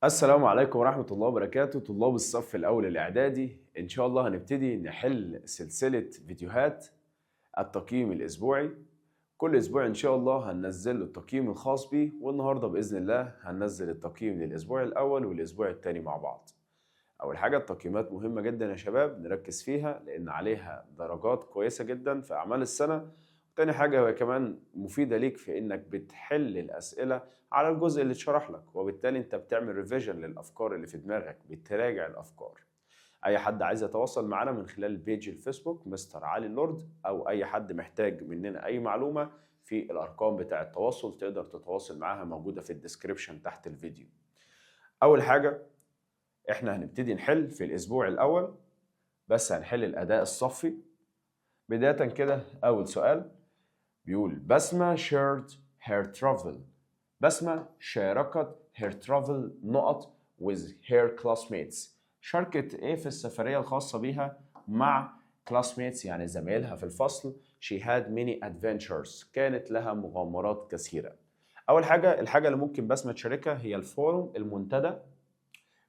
السلام عليكم ورحمة الله وبركاته. طلاب الصف الأول الإعدادي إن شاء الله هنبتدي نحل سلسلة فيديوهات التقييم الأسبوعي. كل أسبوع إن شاء الله هننزل له التقييم الخاص بيه، والنهاردة بإذن الله هننزل التقييم للأسبوع الأول والأسبوع الثاني مع بعض. أول حاجة، التقييمات مهمة جدا يا شباب، نركز فيها لأن عليها درجات كويسة جدا في أعمال السنة. تاني حاجة، هي كمان مفيدة ليك في إنك بتحل الأسئلة على الجزء اللي اتشرح لك، وبالتالي أنت بتعمل ريفيجن للأفكار اللي في دماغك، بتراجع الأفكار. أي حد عايز يتواصل معنا من خلال بيج الفيسبوك مستر علي اللورد، أو أي حد محتاج مننا أي معلومة، في الأرقام بتاع التواصل تقدر تتواصل معاها موجودة في الديسكريبشن تحت الفيديو. أول حاجة، إحنا هنبتدي نحل في الأسبوع الأول، بس هنحل الأداء الصفي. بداية كده، أول سؤال بيقول بسمة shared her travel. بسمة شاركت her travel نقط with her classmates. شاركت ايه في السفرية الخاصة بيها مع classmates يعني زمايلها في الفصل. she had many adventures. كانت لها مغامرات كثيرة. أول حاجة، الحاجة اللي ممكن بسمة تشاركها هي الفورم، المنتدى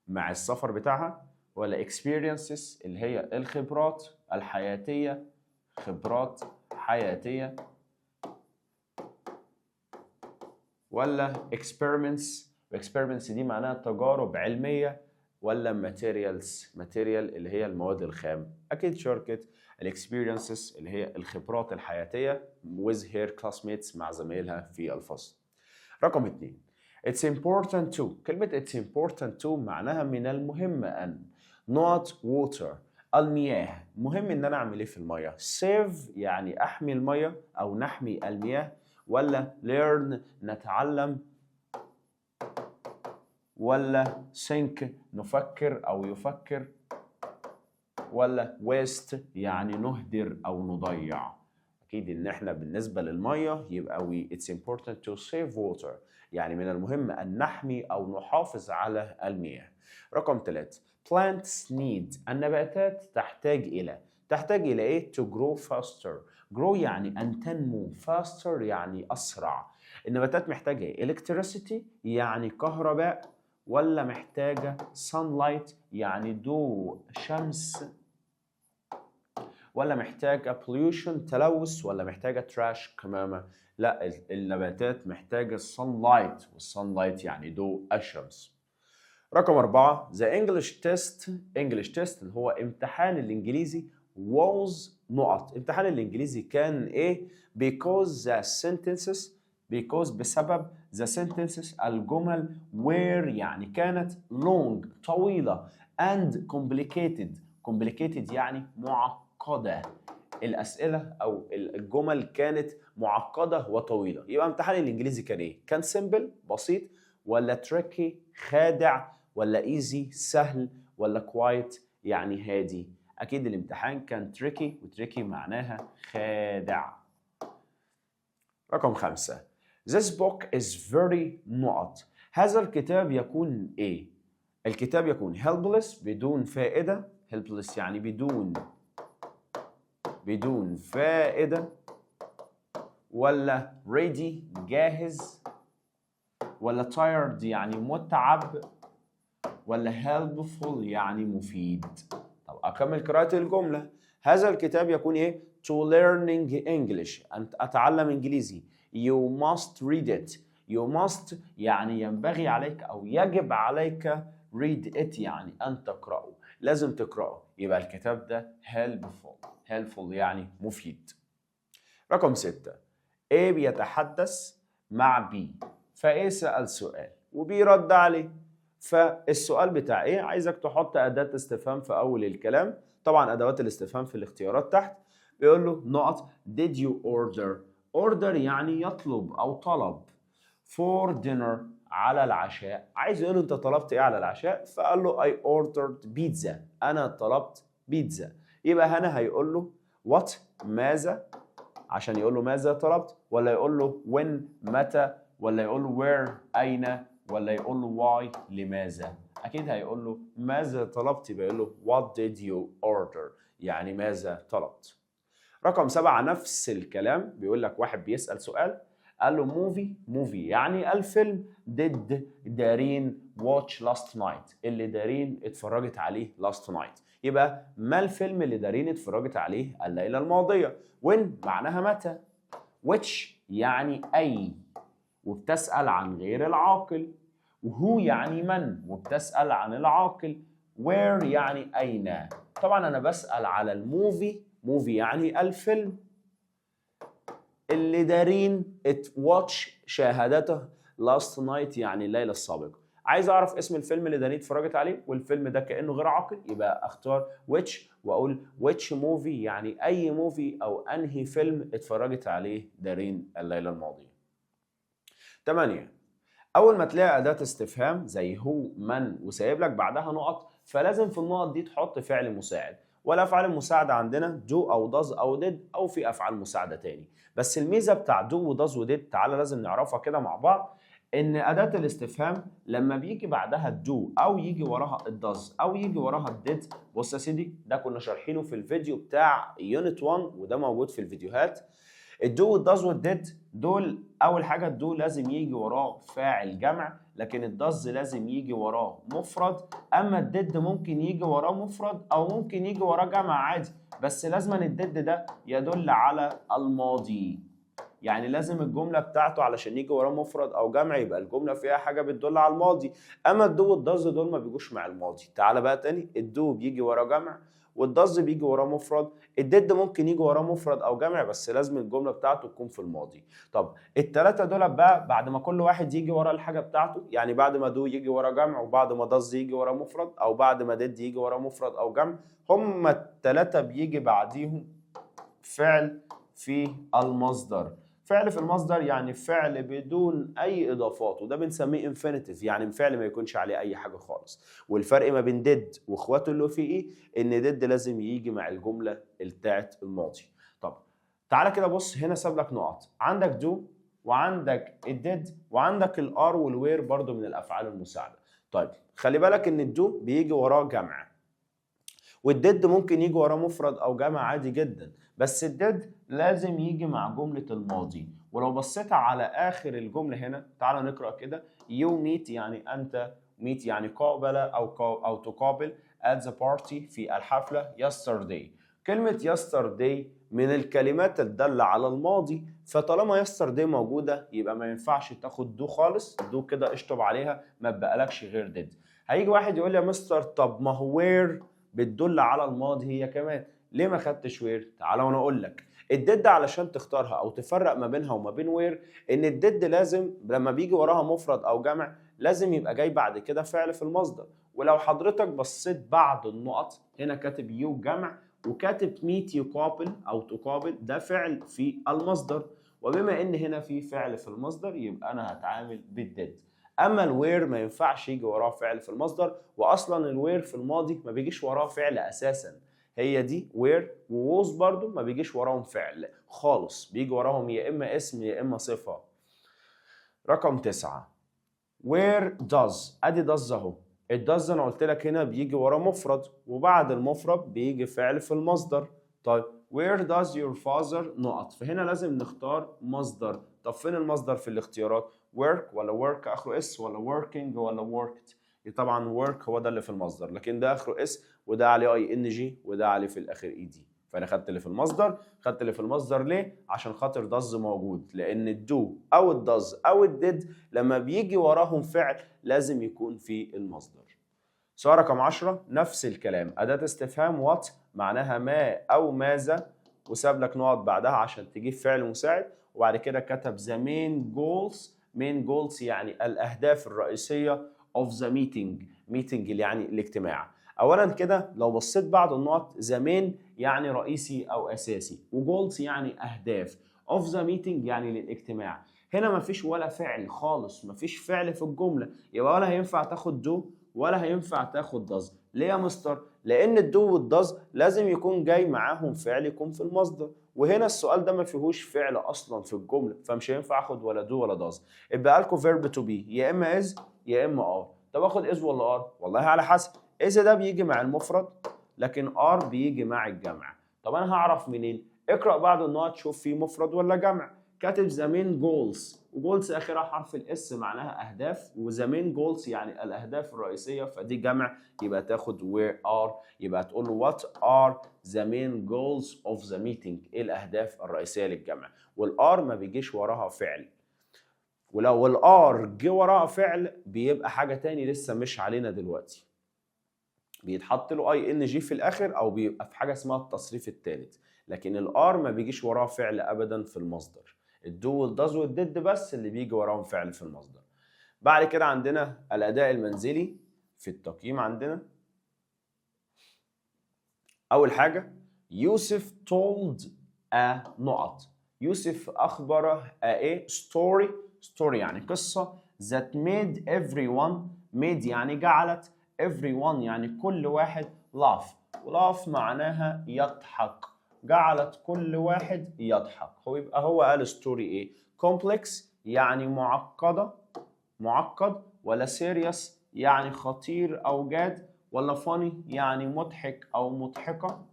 مع السفر بتاعها، ولا experiences اللي هي الخبرات الحياتية، خبرات حياتية، ولا experiments دي معناها تجارب علمية، ولا material اللي هي المواد الخام. أكيد شاركت experiences اللي هي الخبرات الحياتية with her classmates مع زمايلها في الفصل. رقم 2، it's important to. كلمة it's important to معناها من المهم أن not water المياه. مهم إن أنا أعمل إيه في المياه. save يعني أحمي المياه أو نحمي المياه، ولا learn نتعلم، ولا think نفكر أو يفكر، ولا waste يعني نهدر أو نضيع. أكيد إن إحنا بالنسبة للمية يبقى it's important to save water، يعني من المهم أن نحمي أو نحافظ على المياه. رقم 3، plants need النباتات تحتاج إلى إيه؟ to grow faster. grow يعني أن تنمو، faster يعني أسرع. النباتات محتاجة إيه؟ electricity يعني كهرباء، ولا محتاجة sunlight يعني ضوء شمس، ولا محتاجة pollution تلوث، ولا محتاجة trash كمامة. لا، النباتات محتاجة sunlight، والsunlight يعني ضوء الشمس. رقم 4، the English test اللي هو امتحان الإنجليزي was نقط. امتحان الإنجليزي كان إيه؟ بسبب the sentences الجمل were يعني كانت long طويلة and complicated يعني معقدة. الأسئلة أو الجمل كانت معقدة وطويلة. يبقى امتحان الإنجليزي كان إيه؟ كان simple بسيط، ولا tricky خادع، ولا easy سهل، ولا quiet يعني هادي. أكيد الامتحان كان tricky، وتريكي معناها خادع. رقم 5، this book is very نقط. هذا الكتاب يكون إيه؟ الكتاب يكون helpless بدون فائدة. helpless يعني بدون فائدة، ولا ready جاهز، ولا tired يعني متعب، ولا helpful يعني مفيد. طب أكمل قراءة الجملة. هذا الكتاب يكون إيه؟ to learning English أن أتعلم إنجليزي. you must read it. you must يعني ينبغي عليك أو يجب عليك read it يعني أن تقرأه، لازم تقرأه. يبقى الكتاب ده helpful يعني مفيد. رقم 6، A بيتحدث مع B، فA سأل سؤال وB رد عليه. فالسؤال بتاع A عايزك تحط أداة استفهام في أول الكلام. طبعا أدوات الاستفهام في الاختيارات تحت. بيقول له نقط did you order يعني يطلب أو طلب for dinner على العشاء. عايز يقول له أنت طلبت إيه على العشاء؟ فقال له I ordered pizza. أنا طلبت بيتزا. يبقى هنا هيقول له what ماذا عشان يقول له ماذا طلبت، ولا يقول له when متى، ولا يقول له where أين، ولا يقول له why لماذا. أكيد هيقول له ماذا طلبت، يبقى يقول له what did you order يعني ماذا طلبت. رقم 7 نفس الكلام، بيقول لك واحد بيسأل سؤال، قال له موفي يعني الفيلم، did دارين watch last night اللي دارين اتفرجت عليه last night. يبقى ما الفيلم اللي دارين اتفرجت عليه الليلة الماضية؟ when معناها متى، which يعني أي وبتسأل عن غير العاقل، وهو يعني من وبتسأل عن العاقل، where يعني أين. طبعا أنا بسأل على الموفي، موفي يعني الفيلم اللي دارين watch شاهدته last night يعني الليلة السابقة. عايز أعرف اسم الفيلم اللي دارين اتفرجت عليه والفيلم ده كأنه غير عاقل، يبقى أختار which وأقول which movie يعني أي موفي أو أنهي فيلم اتفرجت عليه دارين الليلة الماضية. 8. أول ما تلاقي أداة استفهام زي هو من وسايب لك بعدها نقط، فلازم في النقط دي تحط فعل مساعد. والأفعال المساعدة عندنا do أو does أو did أو في أفعال مساعدة تاني. بس الميزة بتاع do و does و did تعالى لازم نعرفها كده مع بعض، إن أداة الاستفهام لما بيجي بعدها do أو يجي وراها does أو يجي وراها did. بص يا سيدي، ده كنا شارحينه في الفيديو بتاع يونت 1 وده موجود في الفيديوهات. الدو والداز والديد دول اول حاجه الدو لازم يجي وراه فاعل جمع، لكن الداز لازم يجي وراه مفرد. اما الديد ممكن يجي وراه مفرد او ممكن يجي وراه جمع عادي، بس لازم الديد ده يدل على الماضي. يعني لازم الجمله بتاعته علشان يجي وراه مفرد او جمع يبقى الجمله فيها حاجه بتدل على الماضي. اما الدو والداز دول ما بيجوش مع الماضي. تعالى بقى تاني، الدو بيجي وراه جمع والداز بيجي وراه مفرد. الديد ممكن يجي وراه مفرد او جمع بس لازم الجمله بتاعته تكون في الماضي. طب الثلاثه دول بقى بعد ما كل واحد يجي وراه الحاجه بتاعته، يعني بعد ما دو يجي وراه جمع وبعد ما داز يجي وراه مفرد او بعد ما ديد يجي وراه مفرد او جمع، هم الثلاثه بيجي بعديهم فعل في المصدر. فعل في المصدر يعني فعل بدون اي اضافات، وده بنسميه انفينيتيف، يعني فعل ما يكونش عليه اي حاجه خالص. والفرق ما بين ديد واخواته اللي فيه ايه؟ ان ديد لازم يجي مع الجمله بتاعت الماضي. طب تعالى كده بص، هنا ساب لك نقط، عندك دو وعندك الديد وعندك الار والوير برضو من الافعال المساعده. طيب خلي بالك ان الدو بيجي وراه جمع والديد ممكن يجي وراه مفرد او جمع عادي جدا، بس الديد لازم يجي مع جمله الماضي. ولو بصيت على اخر الجمله هنا، تعال نقرا كده. you meet يعني انت، meet يعني قابل او تقابل at the party في الحفله yesterday. كلمه yesterday من الكلمات الداله على الماضي، فطالما yesterday موجوده يبقى ما ينفعش تاخد دو خالص، دو كده اشطب عليها ما بقالكش غير ديد. هيجي واحد يقول لي يا مستر طب ما هو وير بتدل على الماضي هي كمان، ليه ما خدتش وير؟ تعالى وانا اقول لك. الديد علشان تختارها او تفرق ما بينها وما بين وير، ان الديد لازم لما بيجي وراها مفرد او جمع لازم يبقى جاي بعد كده فعل في المصدر. ولو حضرتك بصيت بعد النقط هنا كاتب يو جمع وكاتب ميت يقابل او تقابل، ده فعل في المصدر. وبما ان هنا في فعل في المصدر يبقى انا هتعامل بالديد. اما الوير ما ينفعش يجي وراه فعل في المصدر، واصلا الوير في الماضي ما بيجيش وراه فعل اساسا. هي دي وير ووز برضو ما بيجيش وراهم فعل خالص، بيجي وراهم يا اما اسم يا اما صفه. رقم 9 where does، ادي does اهو. الداز انا قلت لك هنا بيجي وراه مفرد وبعد المفرد بيجي فعل في المصدر. طيب where does your father نقط، فهنا لازم نختار مصدر. طب فين المصدر في الاختيارات؟ work ولا work اخره اس ولا working ولا worked؟ طبعا work هو ده اللي في المصدر، لكن ده اخره اس وده عليه اي ان جي وده عليه في الاخر اي دي. فانا خدت اللي في المصدر. خدت اللي في المصدر ليه؟ عشان خاطر داز موجود، لان الدو او الداز او الديد لما بيجي وراهم فعل لازم يكون في المصدر. سؤال رقم 10 نفس الكلام، أداة استفهام وات معناها ما أو ماذا، وساب لك نقط بعدها عشان تجيب فعل مساعد. وبعد كده كتب the main goals. main goals يعني الأهداف الرئيسية of the meeting. meeting يعني الاجتماع. أولا كده لو بصيت بعد النقط the main يعني رئيسي أو أساسي، وجولز يعني أهداف، of the meeting يعني للاجتماع. هنا مفيش ولا فعل خالص، مفيش فعل في الجملة، يبقى ولا هينفع تاخد دو ولا هينفع تاخد داز. ليه يا مستر؟ لان الدو والداز لازم يكون جاي معاهم فعل يكون في المصدر، وهنا السؤال ده ما فيهوش فعل اصلا في الجمله، فمش هينفع اخد ولا دو ولا داز. يبقى لكم فيرب تو بي يا اما از يا اما ار. طب اخد از ولا ار؟ والله على حسب. از ده بيجي مع المفرد لكن ار بيجي مع الجمع. طب انا هعرف منين؟ اقرا بعد النقط شوف فيه مفرد ولا جمع. كاتب ذا مين جولز وجولز اخرها حرف الاس معناها اهداف، وذا مين جولز يعني الاهداف الرئيسيه، فدي جمع يبقى تاخد where are، يبقى تقول له what are the main goals of the meeting، ايه الاهداف الرئيسيه للجمع. والار ما بيجيش وراها فعل، ولو الار جه وراها فعل بيبقى حاجه تاني لسه مش علينا دلوقتي، بيتحط له اي ان جي في الاخر او بيبقى في حاجه اسمها التصريف الثالث. لكن الار ما بيجيش وراه فعل ابدا في المصدر، الدو والداز والديد بس اللي بيجي وراهم فعل في المصدر. بعد كده عندنا الاداء المنزلي في التقييم. عندنا اول حاجه يوسف told a نقط، يوسف اخبر a story، story يعني قصه، that made everyone، made يعني جعلت، everyone يعني كل واحد، laugh، laugh معناها يضحك، جعلت كل واحد يضحك. هو يبقى هو قال story ايه؟ complex يعني معقده، معقد، ولا serious يعني خطير او جاد، ولا funny يعني مضحك او مضحكه،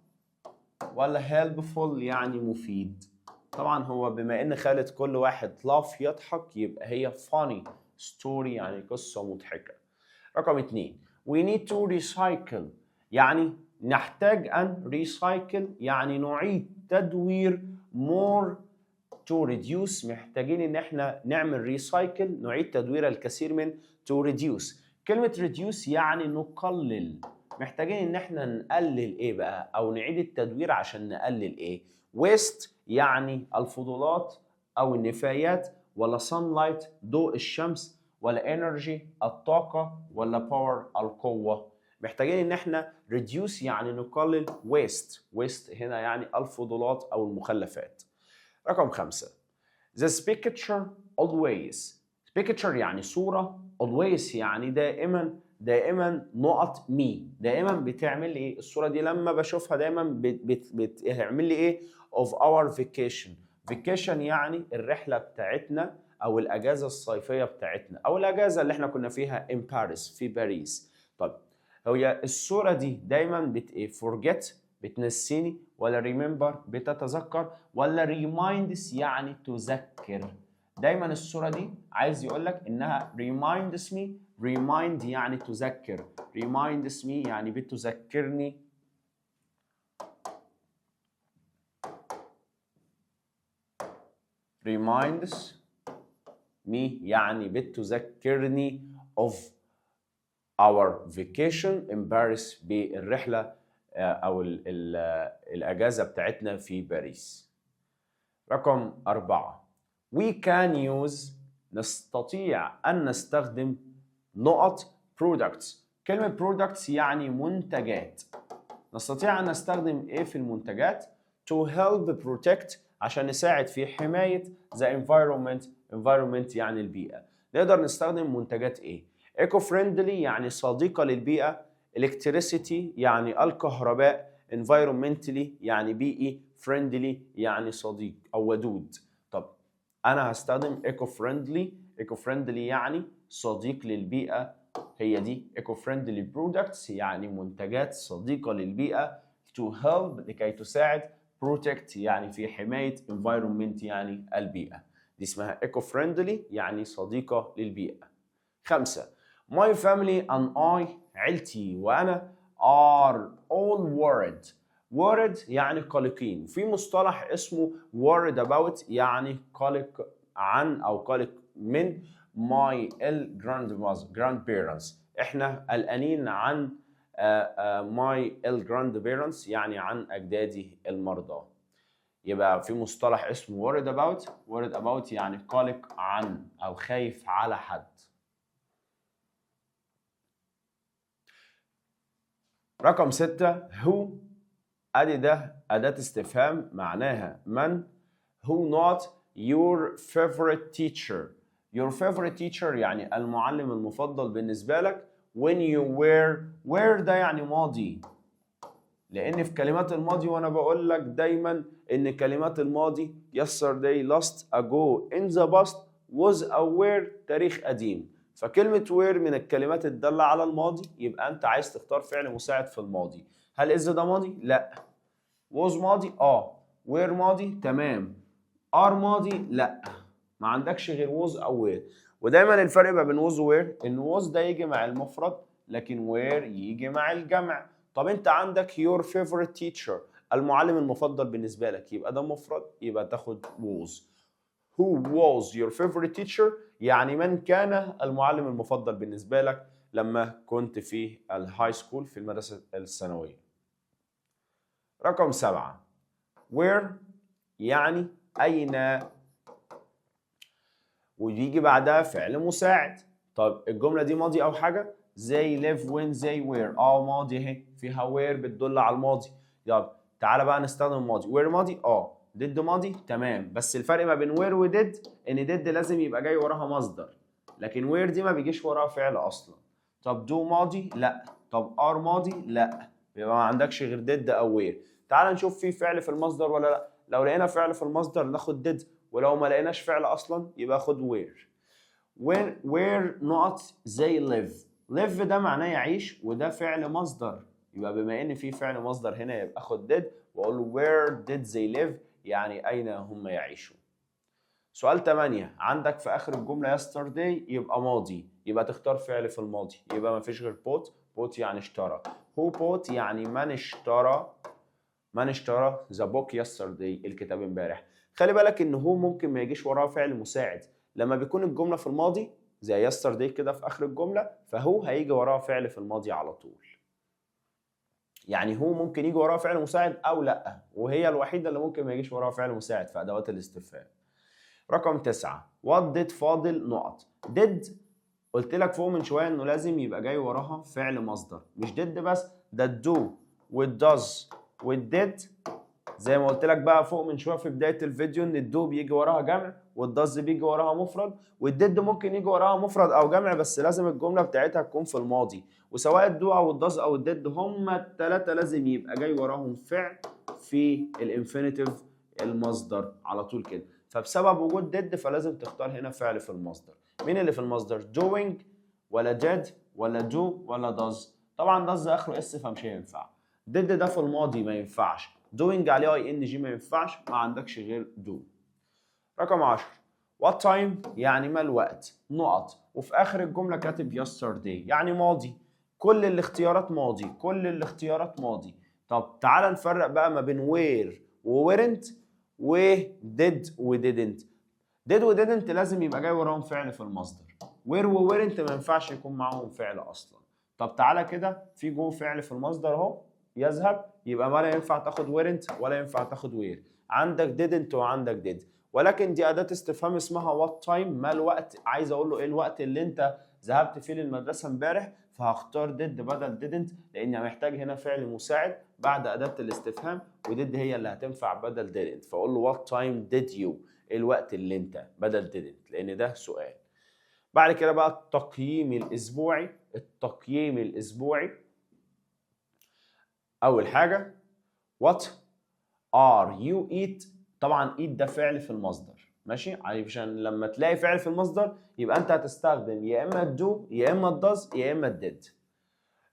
ولا helpful يعني مفيد. طبعا هو بما ان خالد كل واحد laugh يضحك يبقى هي funny story يعني قصه مضحكه. رقم 2 we need to recycle يعني نحتاج ان recycle يعني نعيد تدوير، more to reduce محتاجين ان احنا نعمل recycle نعيد تدوير الكثير من، to reduce كلمة reduce يعني نقلل، محتاجين ان احنا نقلل ايه بقى او نعيد التدوير عشان نقلل ايه؟ waste يعني الفضولات او النفايات، ولا sunlight ضوء الشمس، ولا energy الطاقة، ولا power القوة. محتاجين ان احنا reduce يعني نقلل، waste هنا يعني الفضولات او المخلفات. رقم 5 this picture always، picture يعني صورة، always يعني دائما، دائما نقط me دائما بتعمل لي ايه؟ الصورة دي لما بشوفها دايما بتعمل لي ايه؟ of our vacation، vacation يعني الرحلة بتاعتنا او الاجازة الصيفية بتاعتنا او الاجازة اللي احنا كنا فيها in Paris في باريس. طب هي الصورة دي دايما ايه؟ forget بتنسيني، ولا remember بتتذكر، ولا reminds يعني تذكر. دايما الصورة دي عايز يقول لك انها reminds me، remind يعني تذكر، reminds me يعني بتذكرني، reminds me يعني بتذكرني of our vacation in Paris بالرحلة أو الأجازة بتاعتنا في باريس. رقم 4 we can use نستطيع أن نستخدم نقط products، كلمة products يعني منتجات، نستطيع أن نستخدم إيه في المنتجات؟ to help protect عشان نساعد في حماية the environment، environment يعني البيئة. نقدر نستخدم منتجات إيه؟ eco friendly يعني صديقة للبيئة، electricity يعني الكهرباء، environmentally يعني بيئي، friendly يعني صديق أو ودود. طب أنا هستخدم eco friendly، eco friendly يعني صديق للبيئة، هي دي eco friendly products يعني منتجات صديقة للبيئة، to help لكي تساعد، protect يعني في حماية، environment يعني البيئة، دي اسمها eco friendly يعني صديقة للبيئة. 5 my family and I عيلتي وأنا are all worried، worried يعني قلقين. في مصطلح اسمه worried about يعني قلق عن أو قلق من my grandparents، احنا قلقانين عن my grandparents يعني عن أجدادي المرضى. يبقى في مصطلح اسمه worried about، worried about يعني قلق عن أو خايف على حد. رقم 6 who، ادي ده أداة استفهام معناها من، who not your favorite teacher، your favorite teacher يعني المعلم المفضل بالنسبة لك، when you were ده يعني ماضي، لأن في كلمات الماضي وأنا بقول لك دايما إن كلمات الماضي yesterday last ago in the past was أو were تاريخ قديم، فكلمة were من الكلمات الدالة على الماضي، يبقى أنت عايز تختار فعل مساعد في الماضي. هل is ده ماضي؟ لا. was ماضي؟ were ماضي؟ تمام. are ماضي؟ لا. ما عندكش غير was او were. ودايما الفرق ما بين was و were ان was ده يجي مع المفرد لكن were يجي مع الجمع. طب انت عندك your favorite teacher، المعلم المفضل بالنسبه لك، يبقى ده مفرد يبقى تاخد was. Who was your favorite teacher؟ يعني من كان المعلم المفضل بالنسبه لك لما كنت في الهاي سكول في المدرسه الثانويه. رقم 7 where يعني أين، ويجي بعدها فعل مساعد. طب الجملة دي ماضي أو حاجة؟ they live when they were، ماضي اهي فيها where بتدل على الماضي. يلا تعالى بقى نستخدم الماضي. where ماضي did ماضي تمام، بس الفرق ما بين where و did إن did لازم يبقى جاي وراها مصدر، لكن where دي ما بيجيش وراها فعل أصلا. طب do ماضي؟ لأ. طب are ماضي؟ لأ. يبقى ما عندكش غير did أو where. تعالى نشوف في فعل في المصدر ولا لأ. لو لقينا فعل في المصدر ناخد did، ولو ما لقيناش فعل اصلا يبقى خد where. where not they live. live ده معناه يعيش وده فعل مصدر، يبقى بما ان في فعل مصدر هنا يبقى خد did واقول له where did they live يعني اين هم يعيشون. سؤال 8 عندك في اخر الجمله yesterday يبقى ماضي، يبقى تختار فعل في الماضي، يبقى ما فيش غير bought يعني اشترى. who bought يعني من اشترى، من اشترى the book yesterday الكتاب امبارح. خلي بالك ان هو ممكن ما يجيش وراه فعل مساعد، لما بيكون الجمله في الماضي زي yesterday كده في اخر الجمله فهو هيجي وراه فعل في الماضي على طول. يعني هو ممكن يجي وراه فعل مساعد او لا، وهي الوحيده اللي ممكن ما يجيش وراها فعل مساعد في ادوات الاستفهام. رقم 9 what did فاضل نقط. did قلت لك فوق من شويه انه لازم يبقى جاي وراها فعل مصدر، مش did بس، ده do والdoes والdid. زي ما قلت لك بقى فوق من شويه في بدايه الفيديو ان الدو بيجي وراها جمع والدز بيجي وراها مفرد والديد ممكن يجي وراها مفرد او جمع، بس لازم الجمله بتاعتها تكون في الماضي. وسواء الدو او الدز او الديد هما الثلاثه لازم يبقى جاي وراهم فعل في الانفينيتيف المصدر على طول كده. فبسبب وجود ديد فلازم تختار هنا فعل في المصدر. مين اللي في المصدر؟ doing ولا did ولا do ولا does؟ طبعا does اخره اس فمش هينفع. did ده في الماضي ما ينفعش. doing عليه اي ان جي ما ينفعش، ما عندكش غير do. رقم 10 what time يعني ما الوقت نقط، وفي اخر الجمله كاتب yesterday يعني ماضي. كل الاختيارات ماضي، كل الاختيارات ماضي. طب تعال نفرق بقى ما بين where و weren't و did و didn't. did و didn't لازم يبقى جاي وراهم فعل في المصدر. where و weren't ما ينفعش يكون معاهم فعل اصلا. طب تعالى كده في جو فعل في المصدر اهو يذهب، يبقى ولا ينفع تاخد weren't ولا ينفع تاخد where. عندك didn't وعندك did، ولكن دي أداة استفهام اسمها what time ما الوقت، عايز أقول له إيه الوقت اللي أنت ذهبت فيه للمدرسة امبارح، فهختار did بدل didn't لأني محتاج هنا فعل مساعد بعد أداة الاستفهام، ودid هي اللي هتنفع بدل didn't، فأقول له what time did you الوقت اللي أنت بدل didn't لأن ده سؤال. بعد كده بقى التقييم الأسبوعي. التقييم الأسبوعي أول حاجة what are you eat، طبعا eat ده فعل في المصدر ماشي، عشان لما تلاقي فعل في المصدر يبقى انت هتستخدم يا اما do يا اما does يا اما did.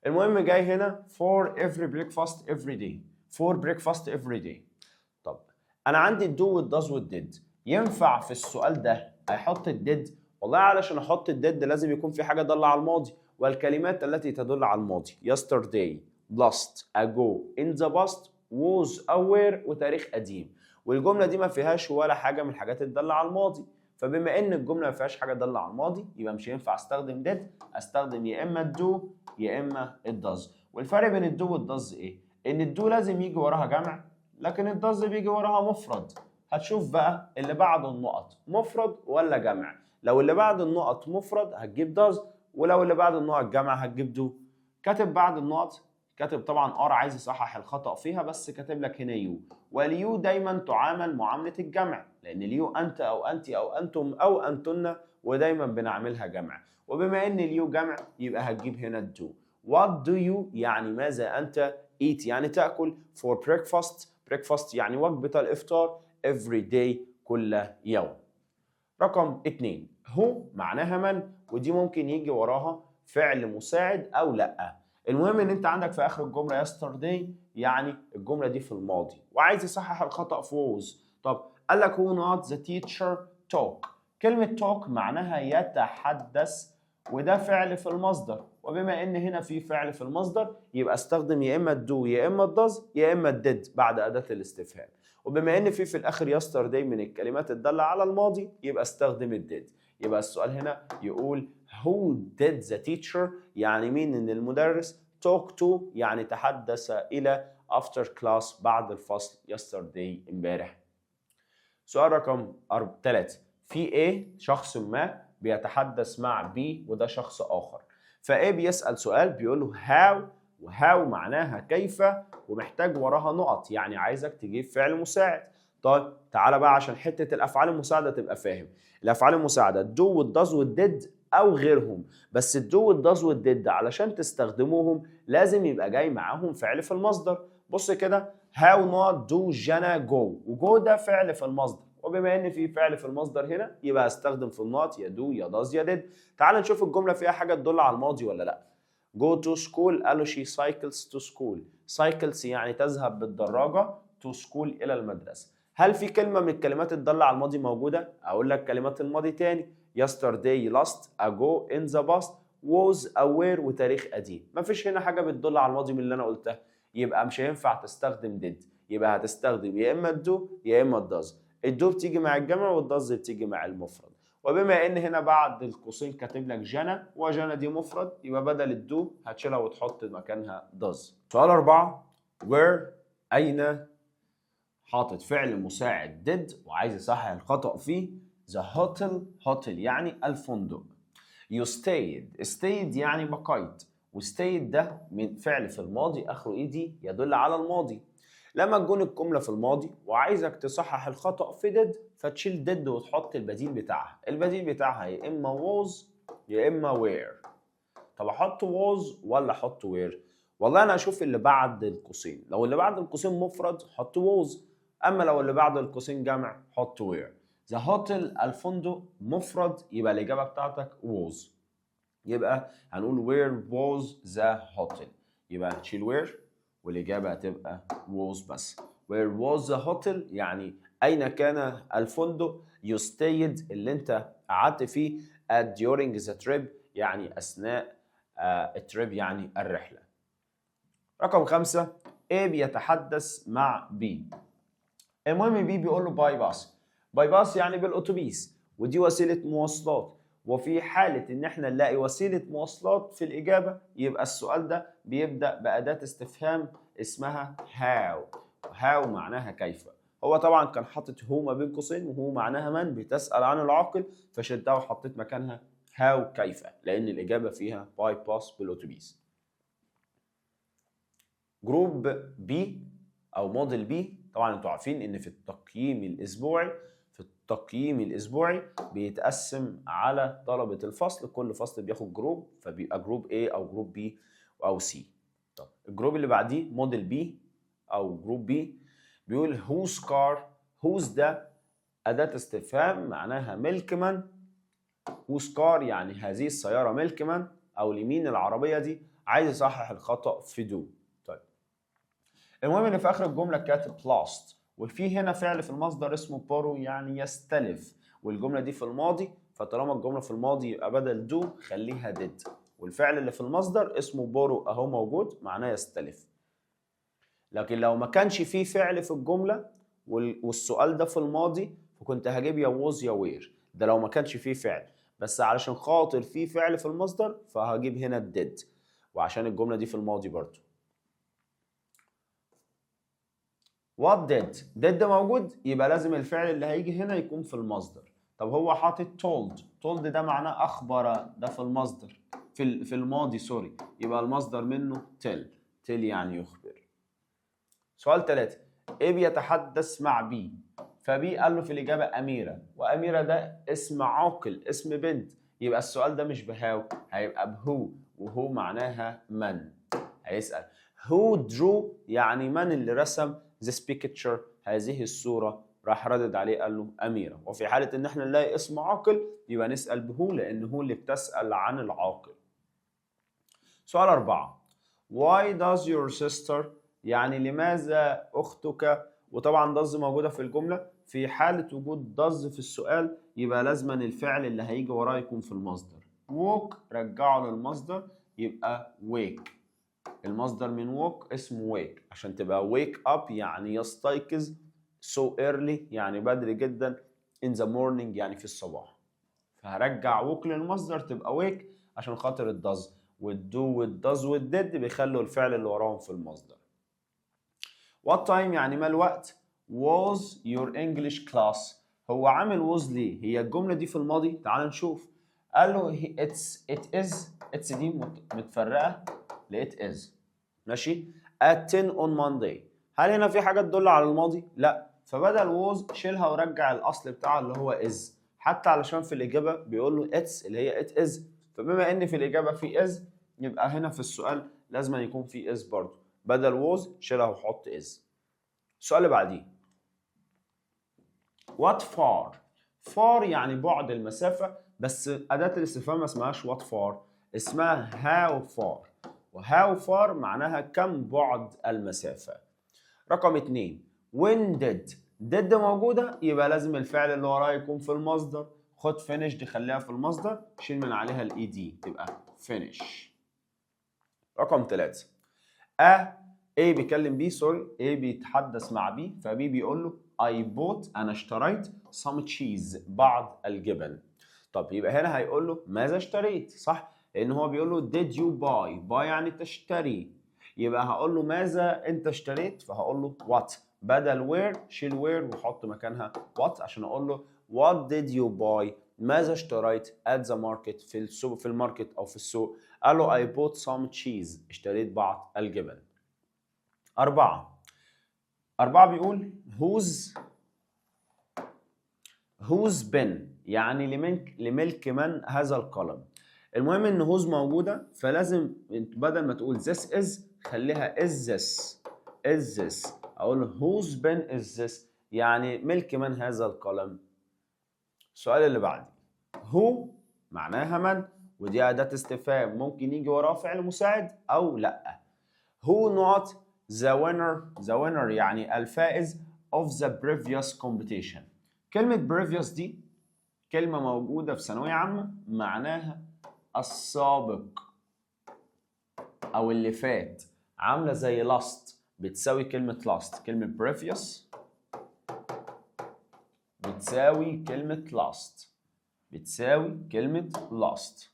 المهم جاي هنا for every breakfast every day، for breakfast every day. طب انا عندي do والdoes والdid، ينفع في السؤال ده احط الdid؟ والله علشان احط الdid لازم يكون في حاجه تدل على الماضي، والكلمات التي تدل على الماضي yesterday last ago in the past was aware وتاريخ قديم، والجمله دي ما فيهاش ولا حاجه من الحاجات اللي تدل على الماضي. فبما ان الجمله ما فيهاش حاجه تدل على الماضي يبقى مش هينفع استخدم did، استخدم يا اما الدو يا اما الداز. والفرق بين الدو والداز ايه؟ ان الدو لازم يجي وراها جمع لكن الداز بيجي وراها مفرد. هتشوف بقى اللي بعد النقط مفرد ولا جمع، لو اللي بعد النقط مفرد هتجيب داز، ولو اللي بعد النقط جمع هتجيب دو. كاتب بعد النقط، كاتب طبعا ار عايز يصحح الخطأ فيها بس كاتب لك هنا يو، واليو دايما تعامل معاملة الجمع لأن اليو أنت أو أنت أو أنتم أو أنتن ودايما بنعملها جمع، وبما إن اليو جمع يبقى هتجيب هنا الدو. What do you يعني ماذا أنت، eat يعني تأكل، for breakfast breakfast يعني وجبة الإفطار، every day كل يوم. رقم 2 هو معناها من، ودي ممكن يجي وراها فعل مساعد أو لأ. المهم ان انت عندك في اخر الجمله yesterday يعني الجمله دي في الماضي، وعايز يصحح الخطا في was. طب قال لك who not the teacher talk، كلمة talk معناها يتحدث، وده فعل في المصدر، وبما ان هنا في فعل في المصدر يبقى استخدم يا اما do يا اما does يا اما did بعد أداة الاستفهام. وبما ان في الاخر yesterday من الكلمات الدالة على الماضي يبقى استخدم did. يبقى السؤال هنا يقول who did the teacher، يعني مين ان المدرس، talk to يعني تحدث الى after class بعد الفصل yesterday امبارح. سؤال رقم 3. في A شخص ما بيتحدث مع B وده شخص آخر. فA بيسأل سؤال بيقول له how، وهاو معناها كيف ومحتاج وراها نقط، يعني عايزك تجيب فعل مساعد. طيب تعالى بقى عشان حتة الأفعال المساعدة تبقى فاهم. الأفعال المساعدة do والdoes والdid أو غيرهم، بس الدو والداز والديد علشان تستخدموهم لازم يبقى جاي معاهم فعل في المصدر. بص كده how not do جانا go، وجو ده فعل في المصدر، وبما ان في فعل في المصدر هنا يبقى استخدم في النوت يا do يا does يا did. تعال نشوف الجملة فيها حاجة تدل على الماضي ولا لا. go to school قالوا she cycles to school. cycles يعني تذهب بالدراجة to school إلى المدرسة. هل في كلمة من الكلمات الدالة على الماضي موجودة؟ أقول لك كلمات الماضي تاني. yesterday last ago in the past was aware وتاريخ قديم. مفيش هنا حاجة بتدل على الماضي من اللي أنا قلتها، يبقى مش هينفع تستخدم did، يبقى هتستخدم يا إما الدو يا إما الداز. الدو بتيجي مع الجمع والداز بتيجي مع المفرد. وبما ان هنا بعد القوسين كاتب لك جنى وجنى دي مفرد يبقى بدل الدو هتشيلها وتحط مكانها does. سؤال 4. where أين حاطط فعل مساعد did وعايز يصحح الخطأ فيه. the hotel يعني الفندق. you stayed يعني بقيت، وstayed ده من فعل في الماضي آخره إيدي يدل على الماضي. لما تكون الجملة في الماضي وعايزك تصحح الخطأ في did فتشيل did وتحط البديل بتاعها. البديل بتاعها يا إما was يا إما were. طب أحط was ولا أحط were؟ والله أنا أشوف اللي بعد القوسين، لو اللي بعد القوسين مفرد حط was، أما لو اللي بعد القوسين جمع حط were. the hotel الفندق مفرد يبقى الإجابة بتاعتك was، يبقى هنقول where was the hotel، يبقى هتشيل where والإجابة هتبقى was بس. where was the hotel يعني أين كان الفندق. you stayed اللي أنت قعدت فيه. at during the trip يعني أثناء التريب يعني الرحلة. رقم 5. A بيتحدث مع B. المهم B بيقول له باي باص. باي باص يعني بالأتوبيس، ودي وسيلة مواصلات، وفي حالة إن إحنا نلاقي وسيلة مواصلات في الإجابة يبقى السؤال ده بيبدأ بأداة استفهام اسمها how. how معناها كيف. هو طبعا كان حاطط هو ما بين قوسين، وهو معناها من، بتسأل عن العاقل، فشلتها وحطيت مكانها how كيف، لأن الإجابة فيها باي باس بالأتوبيس. جروب بي أو موديل بي، طبعا انتوا عارفين إن في التقييم الأسبوعي بيتقسم على طلبة الفصل، كل فصل بياخد جروب، فبيبقى جروب A أو جروب B أو C. طب الجروب اللي بعديه موديل بي أو جروب B بيقول whose car. whose ده أداة استفهام معناها ملكمن. whose car يعني هذه السيارة ملكمن أو لمين العربية دي، عايز يصحح الخطأ في do. طيب المهم إن في آخر الجملة كاتب lost، وفي هنا فعل في المصدر اسمه borrow يعني يستلف، والجملة دي في الماضي، فطالما الجملة في الماضي يبقى بدل do خليها did، والفعل اللي في المصدر اسمه borrow أهو موجود معناه يستلف. لكن لو ما كانش فيه فعل في الجملة والسؤال ده في الماضي فكنت هجيب يا was يا were، ده لو ما كانش فيه فعل، بس علشان خاطر فيه فعل في المصدر فهجيب هنا did، وعشان الجملة دي في الماضي برضو. what did ده موجود يبقى لازم الفعل اللي هيجي هنا يكون في المصدر. طب هو حاطط told ده معناه أخبر، ده في المصدر في الماضي سوري، يبقى المصدر منه tell يعني يخبر. سؤال 3. A بيتحدث مع B، فبي قال له في الإجابة أميرة، وأميرة ده اسم عاقل اسم بنت، يبقى السؤال ده مش بهاو هيبقى بهو، وهو معناها من. هيسأل who drew يعني من اللي رسم this picture هذه الصورة، راح ردد عليه قال له أميرة. وفي حالة إن احنا نلاقي اسم عاقل يبقى نسأل بهو لأن هو اللي بتسأل عن العاقل. سؤال 4. why does your sister يعني لماذا أختك وطبعا does موجودة في الجملة. في حالة وجود does في السؤال يبقى لازما الفعل اللي هيجي وراه يكون في المصدر. walk رجعه للمصدر يبقى wake. المصدر من walk اسمه wake عشان تبقى wake up يعني يستيقظ، so early يعني بدري جدا، in the morning يعني في الصباح. فهرجع walk للمصدر تبقى wake عشان خاطر الdoes، والdo والdoes والdid بيخلوا الفعل اللي وراهم في المصدر. what time يعني ما الوقت؟ was your English class. هو عامل was ليه؟ هي الجملة دي في الماضي، تعال نشوف. قال له it is دي متفرقة ل it is، ماشي؟ at 10 on Monday. هل هنا في حاجة تدل على الماضي؟ لا، فبدل was شيلها ورجع الأصل بتاعها اللي هو is، حتى علشان في الإجابة بيقول له it's اللي هي it is، فبما إن في الإجابة في is يبقى هنا في السؤال لازم يكون في is برضه، بدل was شيلها وحط is. السؤال اللي بعديه what far. far يعني بعد المسافة، بس أداة الاستفهام ما اسمهاش what far، اسمها how far، وهاو فار معناها كم بعد المسافة. رقم 2 when did موجودة يبقى لازم الفعل اللي وراه يكون في المصدر. خد finished خليها في المصدر، شيل من عليها الاي دي تبقى finish. رقم 3 A بيكلم B، سوري، A بيتحدث مع B، فB بيقول له I bought أنا اشتريت some cheese بعض الجبن. طب يبقى هنا هيقول له ماذا اشتريت، صح؟ لأن هو بيقول له did you buy يعني تشتري، يبقى هقول له ماذا أنت اشتريت، فهقول له what، بدل where شيل where وحط مكانها what عشان أقول له what did you buy ماذا اشتريت at the market في السوق، في الماركت أو في السوق. قال له I bought some cheese اشتريت بعض الجبن. 4 بيقول whose pen يعني لملك من هذا القلم. المهم ان whose موجودة، فلازم بدل ما تقول this is خليها is this. اقول whose pen is this يعني ملك من هذا القلم. السؤال اللي بعده who معناها من، ودي أداة استفهام ممكن يجي وراها فعل مساعد أو لأ. who not the winner يعني الفائز of the previous competition. كلمة previous دي كلمة موجودة في ثانوية عامة معناها السابق أو اللي فات، عاملة زي last بتساوي كلمة last. كلمة previous بتساوي كلمة last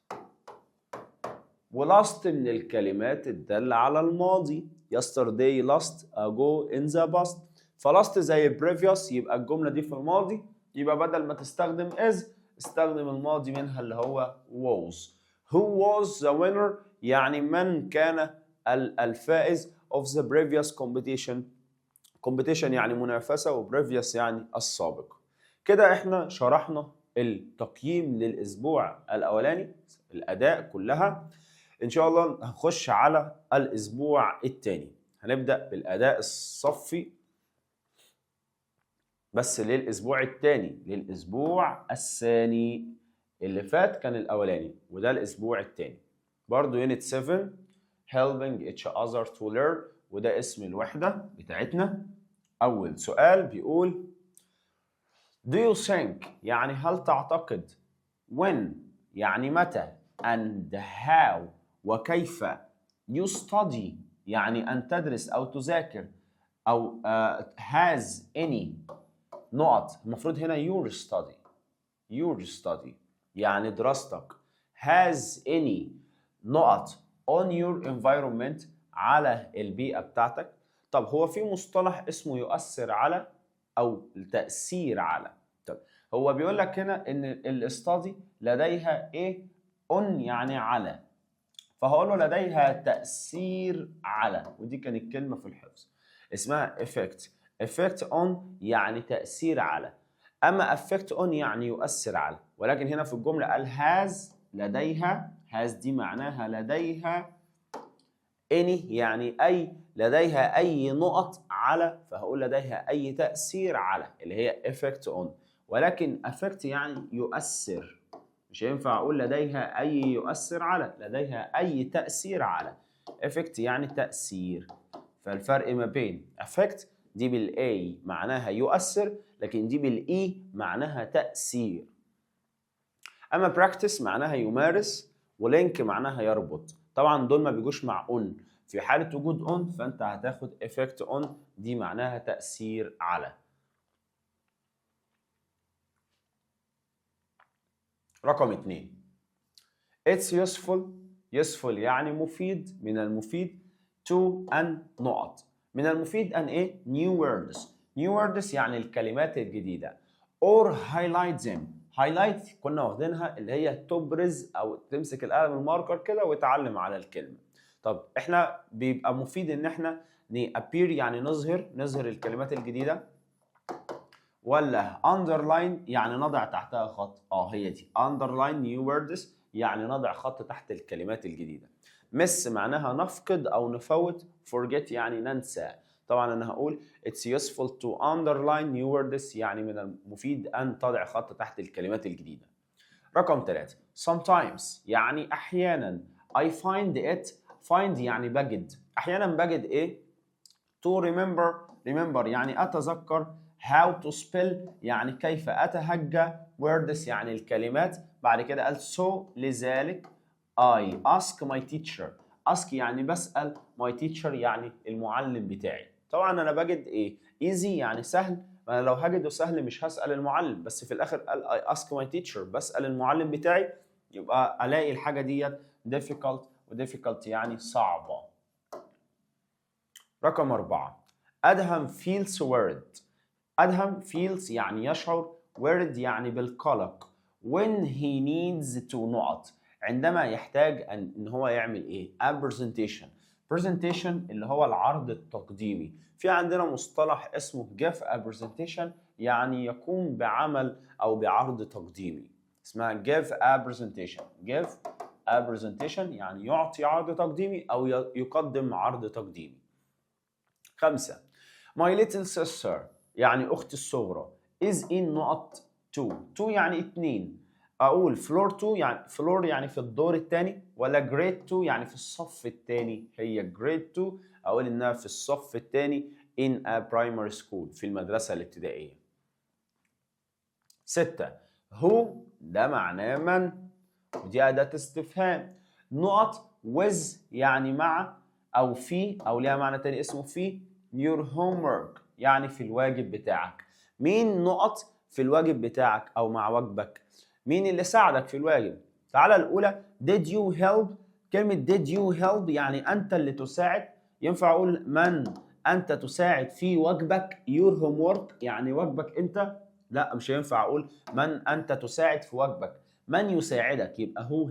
ولاست من الكلمات الدالة على الماضي. yesterday last ago in the past، فلاست زي previous يبقى الجملة دي في الماضي، يبقى بدل ما تستخدم is استخدم الماضي منها اللي هو was. who was the winner يعني من كان الفائز of the previous competition يعني منافسة، و previous يعني السابق. كده احنا شرحنا التقييم للأسبوع الأولاني، الأداء كلها. إن شاء الله هنخش على الأسبوع الثاني، هنبدأ بالأداء الصفي بس للأسبوع الثاني، للأسبوع الثاني. اللي فات كان الأولاني وده الأسبوع الثاني. برضو يونت 7 helping each other to learn، وده اسم الوحدة بتاعتنا. أول سؤال بيقول do you think يعني هل تعتقد، when يعني متى، and how وكيف، you study يعني أن تدرس أو تذاكر، أو has any نقط، المفروض هنا your study يعني دراستك، has any نقط on your environment على البيئة بتاعتك. طب هو في مصطلح اسمه يؤثر على أو التأثير على. طب هو بيقول لك هنا إن الاستادي لديها إيه؟ on يعني على، فهقول له لديها تأثير على، ودي كانت كلمة في الحفظ اسمها effect on يعني تأثير على، أما affect on يعني يؤثر على. ولكن هنا في الجملة قال has لديها، has دي معناها لديها any يعني أي، لديها أي نقط على، فهقول لديها أي تأثير على اللي هي effect on. ولكن affect يعني يؤثر، مش هينفع أقول لديها أي يؤثر على، لديها أي تأثير على. effect يعني تأثير، فالفرق ما بين affect دي بالاي معناها يؤثر، لكن دي بالاي معناها تأثير. اما practice معناها يمارس، ولينك معناها يربط. طبعا دول ما بيجوش مع on. في حالة وجود on فانت هتاخد effect on، دي معناها تأثير على. رقم 2 it's useful يعني مفيد، من المفيد to أن نقط. من المفيد أن إيه؟ new words يعني الكلمات الجديدة. or highlight them. highlight كنا واخدينها اللي هي تبرز أو تمسك القلم الماركر كده وتعلم على الكلمة. طب إحنا بيبقى مفيد إن إحنا appear يعني نظهر الكلمات الجديدة، ولا underline يعني نضع تحتها خط؟ هي دي underline new words يعني نضع خط تحت الكلمات الجديدة. miss معناها نفقد أو نفوت، forget يعني ننسى. طبعا أنا هقول it's useful to underline new words يعني من المفيد أن تضع خط تحت الكلمات الجديدة. رقم 3 sometimes يعني أحيانا. I find it find يعني بجد، أحيانا بجد إيه؟ to remember يعني أتذكر، how to spell يعني كيف أتهجى، words يعني الكلمات. بعد كده قال so لذلك I ask my teacher. ask يعني بسأل، my teacher يعني المعلم بتاعي. طبعا أنا بجد إيه؟ easy يعني سهل، أنا لو هجده سهل مش هسأل المعلم، بس في الآخر قال I ask my teacher بسأل المعلم بتاعي، يبقى ألاقي الحاجة ديت difficult، و difficult يعني صعبة. رقم 4 أدهم feels worried. أدهم feels يعني يشعر، worried يعني بالقلق. when he needs to نقط عندما يحتاج إن هو يعمل إيه؟ a presentation اللي هو العرض التقديمي. في عندنا مصطلح اسمه give a presentation يعني يقوم بعمل أو بعرض تقديمي، اسمها give a presentation يعني يعطي عرض تقديمي أو يقدم عرض تقديمي. 5 my little sister يعني أختي الصغرى is in نقط 2 يعني 2. أقول floor 2 يعني floor يعني في الدور الثاني، ولا grade 2 يعني في الصف الثاني؟ هي grade 2 أقول إنها في الصف الثاني in a primary school في المدرسة الابتدائية. 6 who ده معناه من، ودي أداة استفهام. نقط with يعني مع أو في أو ليها معنى تاني اسمه في. your homework يعني في الواجب بتاعك. مين نقط في الواجب بتاعك أو مع واجبك؟ مين اللي ساعدك في الواجب؟ تعالى الأولى did you help. كلمة did you help يعني أنت اللي تساعد. ينفع أقول من أنت تساعد في واجبك your homework يعني واجبك أنت؟ لا مش هينفع أقول من أنت تساعد في واجبك. من يساعدك يبقى who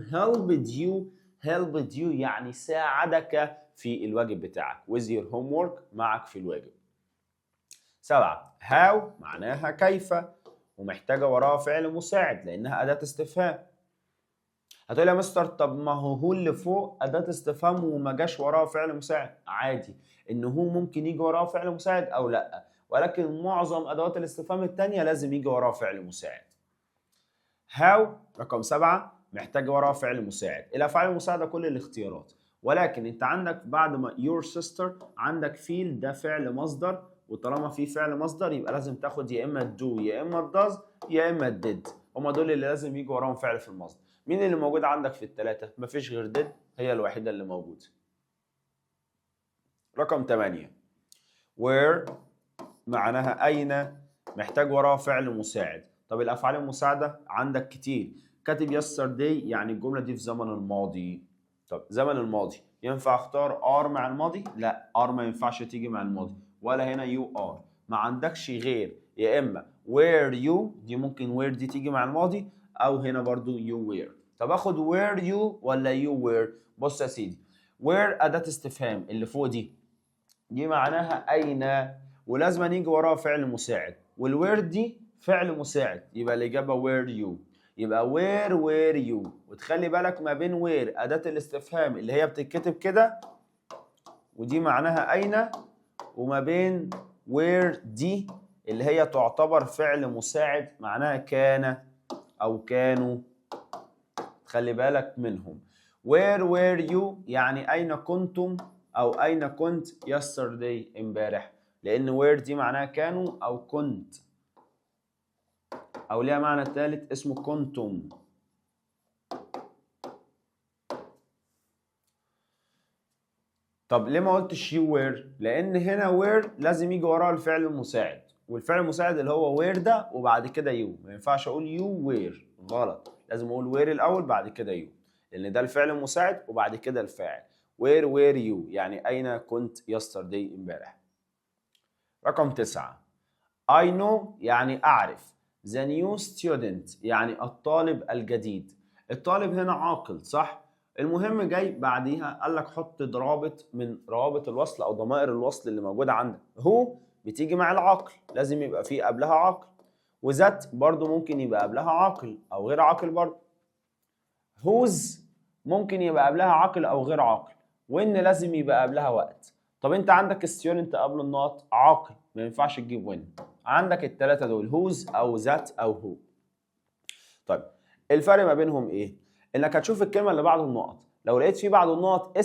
helped you يعني ساعدك في الواجب بتاعك with your homework معك في الواجب. 7 how معناها كيف، ومحتاجة وراها فعل مساعد لأنها أداة استفهام. هتقول يا مستر طب ما هو اللي فوق أداة استفهام وما جاش وراها فعل مساعد. عادي إن هو ممكن يجي وراها فعل مساعد أو لأ، ولكن معظم أدوات الاستفهام التانية لازم يجي وراها فعل مساعد. how رقم 7 محتاج وراها فعل مساعد. الأفعال المساعدة كل الاختيارات، ولكن أنت عندك بعد ما your sister عندك feel ده فعل مصدر، وطالما في فعل مصدر يبقى لازم تاخد يا إما do يا إما does يا إما did. هما دول اللي لازم يجي وراهم فعل في المصدر. مين اللي موجود عندك في الثلاثة؟ مفيش غير did، هي الوحيدة اللي موجودة. رقم 8 where معناها أين، محتاج وراها فعل مساعد. طب الأفعال المساعدة عندك كتير، كاتب yesterday يعني الجملة دي في زمن الماضي. طب زمن الماضي ينفع اختار are مع الماضي؟ لا are ما ينفعش تيجي مع الماضي، ولا هنا you are. ما عندكش غير يا إما were you، دي ممكن were دي تيجي مع الماضي، أو هنا برضو you were. طب آخد were you ولا you were؟ بص يا سيدي were أداة استفهام اللي فوق دي معناها أين، ولازم يجي وراها فعل مساعد، والوير دي فعل مساعد، يبقى الإجابة where you. يبقى where you، وتخلي بالك ما بين where أداة الاستفهام اللي هي بتتكتب كده ودي معناها أين، وما بين where دي اللي هي تعتبر فعل مساعد معناها كان أو كانوا. خلي بالك منهم. where were you يعني أين كنتم أو أين كنت yesterday امبارح. لان were دي معناها كانوا او كنت، او ليها معنى ثالث اسمه كنتم. طب ليه ما قلتش you were؟ لان هنا were لازم يجي وراها الفعل المساعد، والفعل المساعد اللي هو were ده وبعد كده you. ما ينفعش اقول you were، غلط، لازم اقول were الاول بعد كده you، لان ده الفعل المساعد وبعد كده الفاعل. where were you يعني اين كنت yesterday امبارح. رقم 9 I know يعني اعرف، the new student يعني الطالب الجديد. الطالب هنا عاقل صح؟ المهم جاي بعديها قال لك حط ضرابط من روابط الوصل او ضمائر الوصل اللي موجوده عندك. هو بتيجي مع العاقل، لازم يبقى فيه قبلها عاقل، وذات برضو ممكن يبقى قبلها عاقل او غير عاقل برضو. whose ممكن يبقى قبلها عاقل او غير عاقل، وان لازم يبقى قبلها وقت. طب انت عندك student قبل النقط عاقل، ما ينفعش تجيب وين. عندك الثلاثه دول whose او ذات او هو. طيب الفرق ما بينهم ايه؟ انك هتشوف الكلمه اللي بعد النقط، لو لقيت في بعد النقط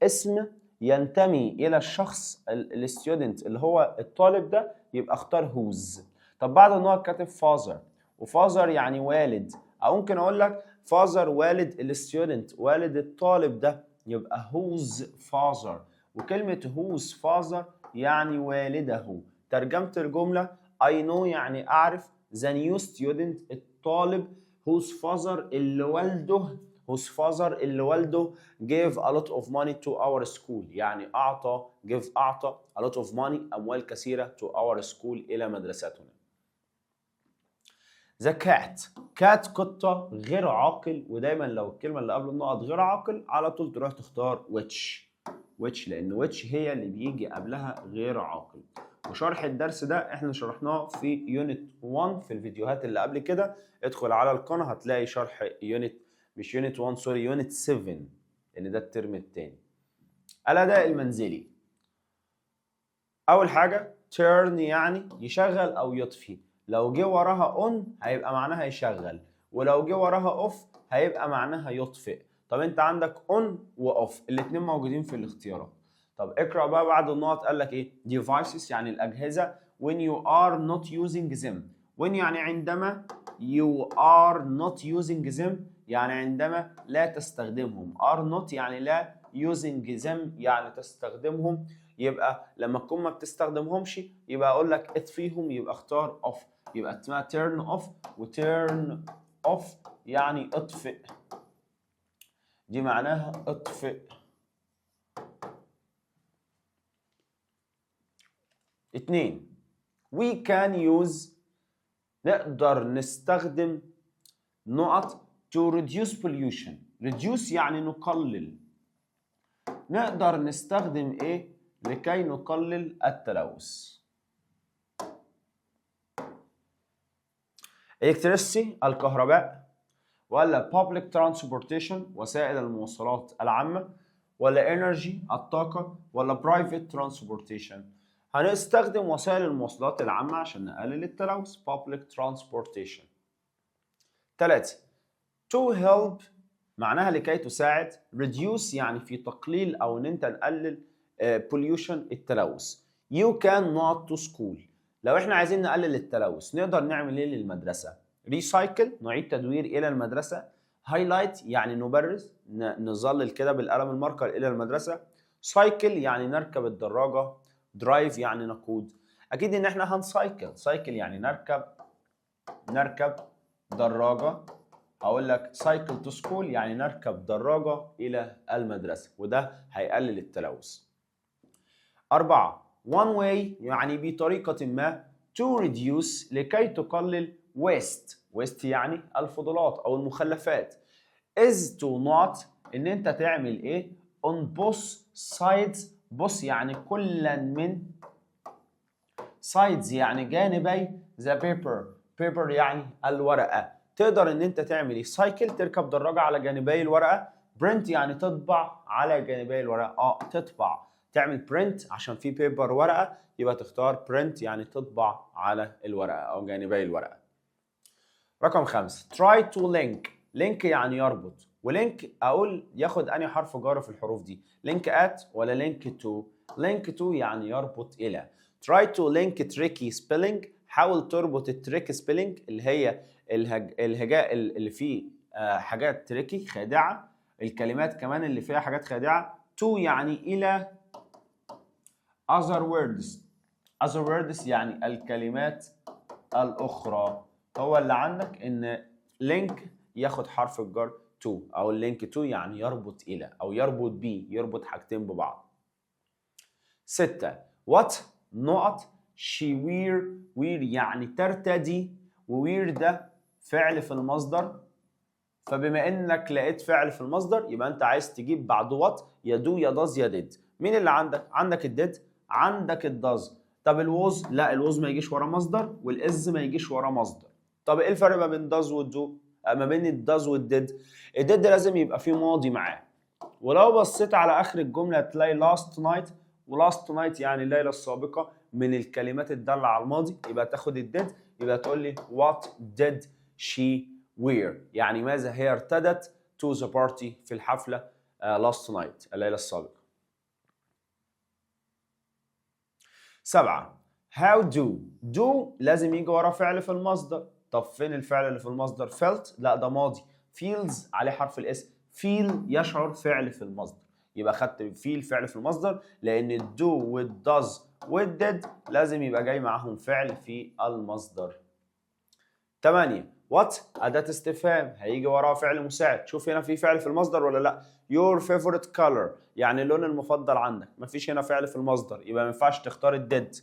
اسم ينتمي الى الشخص الستودنت اللي هو الطالب ده، يبقى اختار whose. طب بعد النقط كاتب father، وفازر يعني والد، او ممكن اقول لك father والد الستودنت، والد الطالب ده، يبقى whose father. وكلمه whose father يعني والده. ترجمه الجمله I know يعني اعرف the new student الطالب whose father اللي والده gave a lot of money to our school، يعني أعطى a lot of money أموال كثيرة to our school إلى مدرستنا. the cat قطة غير عاقل، ودايما لو الكلمة اللي قبل النقط غير عاقل على طول تروح تختار which لأن which هي اللي بيجي قبلها غير عاقل. وشرح الدرس ده احنا شرحناه في يونت 1 في الفيديوهات اللي قبل كده، ادخل على القناة هتلاقي شرح مش يونت 1 سوري، يونت 7، لان ده الترم الثاني. الأداء المنزلي، أول حاجة turn يعني يشغل أو يطفي، لو جه وراها on هيبقى معناها يشغل، ولو جه وراها off هيبقى معناها يطفئ. طب أنت عندك on و off الاتنين موجودين في الاختيارات. طب اقرأ بقى بعد النقط قال لك إيه؟ devices يعني الأجهزة when you are not using them. when يعني عندما، you are not using them يعني عندما لا تستخدمهم، are not يعني لا، using them يعني تستخدمهم. يبقى لما تكون ما بتستخدمهمش يبقى اقول لك اطفيهم، يبقى اختار off، يبقى اسمها turn off. وturn off يعني اطفئ، دي معناها اطفئ. 2 we can use نقدر نستخدم نقط to reduce pollution. reduce يعني نقلل، نقدر نستخدم ايه لكي نقلل التلوث؟ electricity الكهرباء، ولا public transportation وسائل المواصلات العامة، ولا energy الطاقة، ولا private transportation؟ هنستخدم وسائل المواصلات العامة عشان نقلل التلوث، public transportation. 3 to help معناها لكي تساعد، reduce يعني في تقليل او ان انت نقلل pollution التلوث. you can not to school لو احنا عايزين نقلل التلوث نقدر نعمل ايه للمدرسة؟ recycle نعيد تدوير الى المدرسة، highlight يعني نبرز نظلل كده بالقلم الماركر الى المدرسة، cycle يعني نركب الدراجة، drive يعني نقود. اكيد ان احنا هنسايكل يعني نركب دراجة، هقول لك cycle to school يعني نركب دراجة إلى المدرسة، وده هيقلل التلوث. 4 one way يعني بطريقة ما، to reduce لكي تقلل waste يعني الفضلات أو المخلفات، is to not إن أنت تعمل إيه on both sides. both يعني كلا من، sides يعني جانبي the paper يعني الورقة. تقدر ان انت تعمل ايه؟ سايكل تركب دراجة على جانبي الورقة، برنت يعني تطبع على جانبي الورقة، تطبع تعمل برنت عشان في بيبر ورقة، يبقى تختار برنت يعني تطبع على الورقة او جانبي الورقة. رقم 5 try to link يعني يربط، ولينك اقول ياخد انهي حرف جر في الحروف دي، link at ولا link to؟ link to يعني يربط الى. try to link tricky spelling. حاول تربط التريك سبيلنج اللي هي الهجاء اللي فيه حاجات تريكي خادعة، الكلمات كمان اللي فيها حاجات خادعة. to يعني إلى other words. other words يعني الكلمات الأخرى. هو اللي عندك إن link ياخد حرف الجر to، أو link to يعني يربط إلى أو يربط بي، يربط حاجتين ببعض. 6. what نقط she wear يعني ترتدي، وwear ده فعل في المصدر، فبما انك لقيت فعل في المصدر يبقى انت عايز تجيب بعد what يا do يا does يا did. مين اللي عندك؟ عندك الديد، عندك الداز. طب الوز؟ لا الوز ما يجيش ورا مصدر، والإز ما يجيش ورا مصدر. طب ايه الفرق ما بين does والدو؟ ما بين الداز والديد؟ الديد لازم يبقى فيه ماضي معاه، ولو بصيت على اخر الجمله هتلاقي last night، ولاست نايت يعني الليله السابقه من الكلمات الداله على الماضي، يبقى تاخد الديد، يبقى تقول لي what did she wear، يعني ماذا هي ارتدت to the party في الحفله last night الليله السابقه. 7. how do لازم يجي وراه فعل في المصدر. طب فين الفعل اللي في المصدر؟ felt، لا ده ماضي. feels عليه حرف الاس، feel يشعر فعل في المصدر، يبقى خدت feel فعل في المصدر، لان do والdoes والdid لازم يبقى جاي معاهم فعل في المصدر. 8. what أداة استفهام هيجي وراها فعل مساعد. شوف هنا في فعل في المصدر ولا لا؟ your favorite color يعني اللون المفضل عندك، مفيش هنا فعل في المصدر، يبقى ما ينفعش تختار الديد.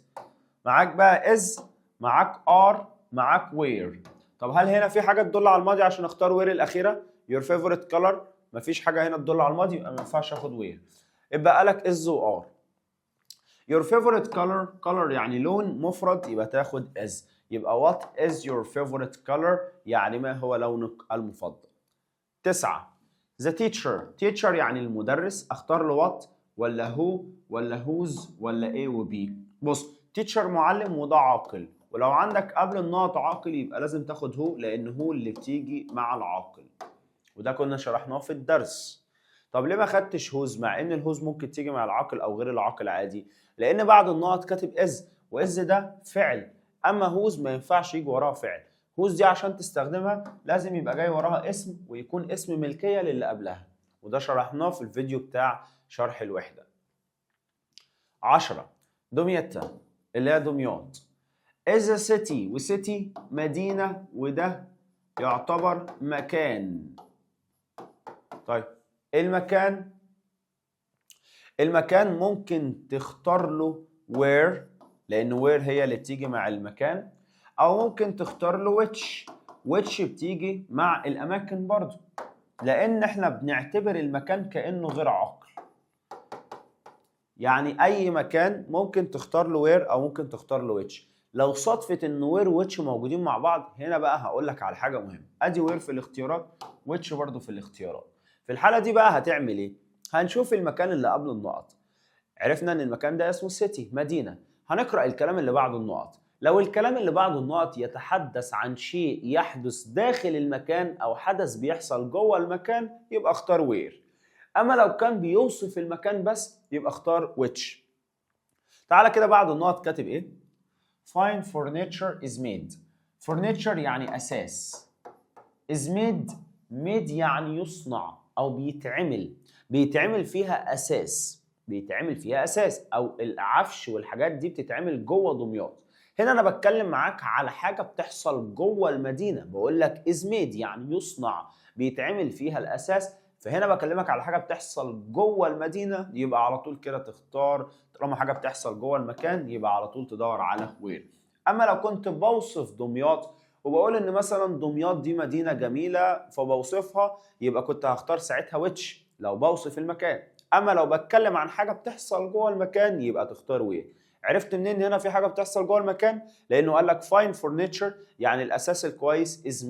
معاك بقى is، معاك are، معاك where. طب هل هنا في حاجه تدل على الماضي عشان اختار where الاخيره؟ your favorite color مفيش حاجه هنا تدل على الماضي، يبقى ما ينفعش اخد where. يبقى قالك is و are. your favorite color يعني لون مفرد، يبقى تاخد is. يبقى what is your favorite color يعني ما هو لونك المفضل. 9. the teacher يعني المدرس، اختار له what ولا who ولا whose ولا A و B. بص teacher معلم وده عاقل، ولو عندك قبل النقط عاقل يبقى لازم تاخد هو، لان هو اللي بتيجي مع العاقل، وده كنا شرحناه في الدرس. طب ليه ما خدتش هوز مع ان الهوز ممكن تيجي مع العاقل او غير العاقل عادي؟ لان بعد النقط كاتب از، واز ده فعل، اما هوز ما ينفعش يجي وراها فعل. هوز دي عشان تستخدمها لازم يبقى جاي وراها اسم، ويكون اسم ملكية للي قبلها، وده شرحناه في الفيديو بتاع شرح الوحدة. 10. دمياط اللي هي دمياط is a city، وcity مدينة، وده يعتبر مكان. طيب المكان ممكن تختار له where، لأن where هي اللي بتيجي مع المكان، أو ممكن تختار له which بتيجي مع الأماكن برضو، لأن احنا بنعتبر المكان كأنه غير عاقل. يعني أي مكان ممكن تختار له where أو ممكن تختار له which. لو صدفت إن where which موجودين مع بعض، هنا بقى هقول لك على حاجة مهمة. أدي where في الاختيارات، which برضو في الاختيارات. في الحالة دي بقى هتعمل إيه؟ هنشوف المكان اللي قبل النقط. عرفنا إن المكان ده اسمه city مدينة. هنقرأ الكلام اللي بعد النقط. لو الكلام اللي بعد النقط يتحدث عن شيء يحدث داخل المكان أو حدث بيحصل جوه المكان يبقى اختار where. أما لو كان بيوصف المكان بس يبقى اختار which. تعالى كده بعد النقط كاتب إيه؟ Fine furniture is made. Furniture يعني أساس. is made يعني يصنع أو بيتعمل فيها أساس. أو العفش والحاجات دي بتتعمل جوه دمياط. هنا أنا بتكلم معاك على حاجة بتحصل جوه المدينة، بقول لك is made يعني يصنع، بيتعمل فيها الأساس. فهنا بكلمك على حاجة بتحصل جوه المدينة، يبقى على طول كده تختار. طالما حاجة بتحصل جوه المكان يبقى على طول تدور على where. أما لو كنت بوصف دمياط وبقول إن مثلا دمياط دي مدينة جميلة فبوصفها، يبقى كنت هختار ساعتها which لو بوصف المكان. أما لو بتكلم عن حاجة بتحصل جوه المكان يبقى تختار where. عرفت منين هنا في حاجة بتحصل جوه المكان؟ لأنه قال لك fine furniture يعني الأساس الكويس is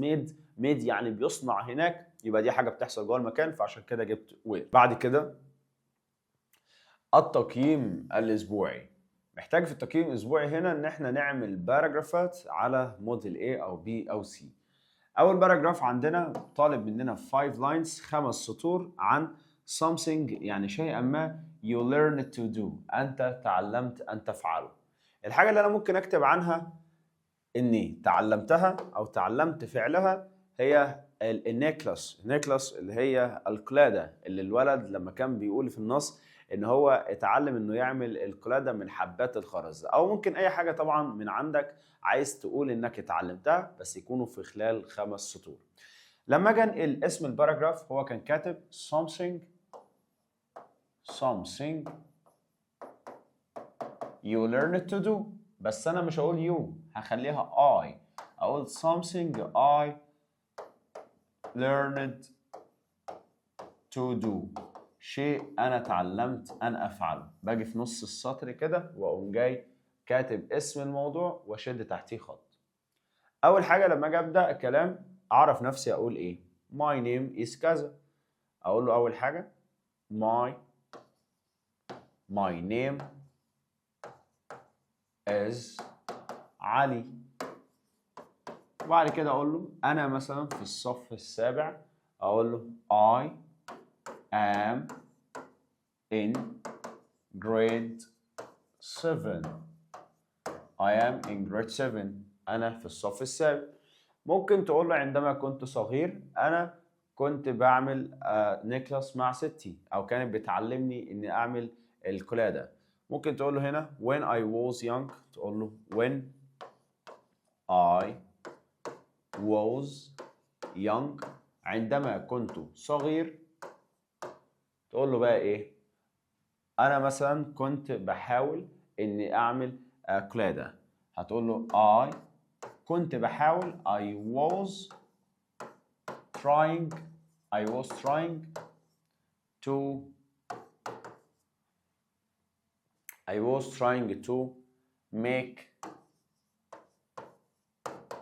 made يعني بيصنع هناك، يبقى دي حاجة بتحصل جوه المكان، فعشان كده جبت where. بعد كده التقييم الأسبوعي. محتاج في التقييم الأسبوعي هنا إن احنا نعمل باراجرافات على موديل A أو B أو C. أول باراجراف عندنا طالب مننا 5 lines 5 سطور عن something يعني شيئا ما you learned to do أنت تعلمت أن تفعله. الحاجة اللي أنا ممكن أكتب عنها إني تعلمتها أو تعلمت فعلها هي النيكلاس. النيكلاس اللي هي القلادة، اللي الولد لما كان بيقول في النص إن هو اتعلم إنه يعمل القلادة من حبات الخرز، أو ممكن أي حاجة طبعا من عندك عايز تقول إنك اتعلمتها، بس يكونوا في خلال 5 سطور. لما اجي انقل اسم الباراجراف هو كان كاتب something you learned to do، بس انا مش هقول you، هخليها I، اقول something I learned to do، شيء انا اتعلمت ان افعله. باجي في نص السطر كده واقوم جاي كاتب اسم الموضوع واشد تحتيه خط. اول حاجه لما اجي ابدا الكلام اعرف نفسي اقول ايه. my name is كذا، اقول له اول حاجه my name is علي. وبعد كده اقول له انا مثلا في الصف السابع، اقول له I am in grade 7. I am in grade 7، انا في الصف السابع. ممكن تقول له عندما كنت صغير انا كنت بعمل نيكلاس مع ستي، او كانت بتعلمني اني اعمل القلادة. ممكن تقول له هنا when I was young، تقول له when I was young، عندما كنت صغير. تقول له بقى ايه؟ انا مثلا كنت بحاول اني اعمل قلادة، هتقول له I كنت بحاول I was trying to make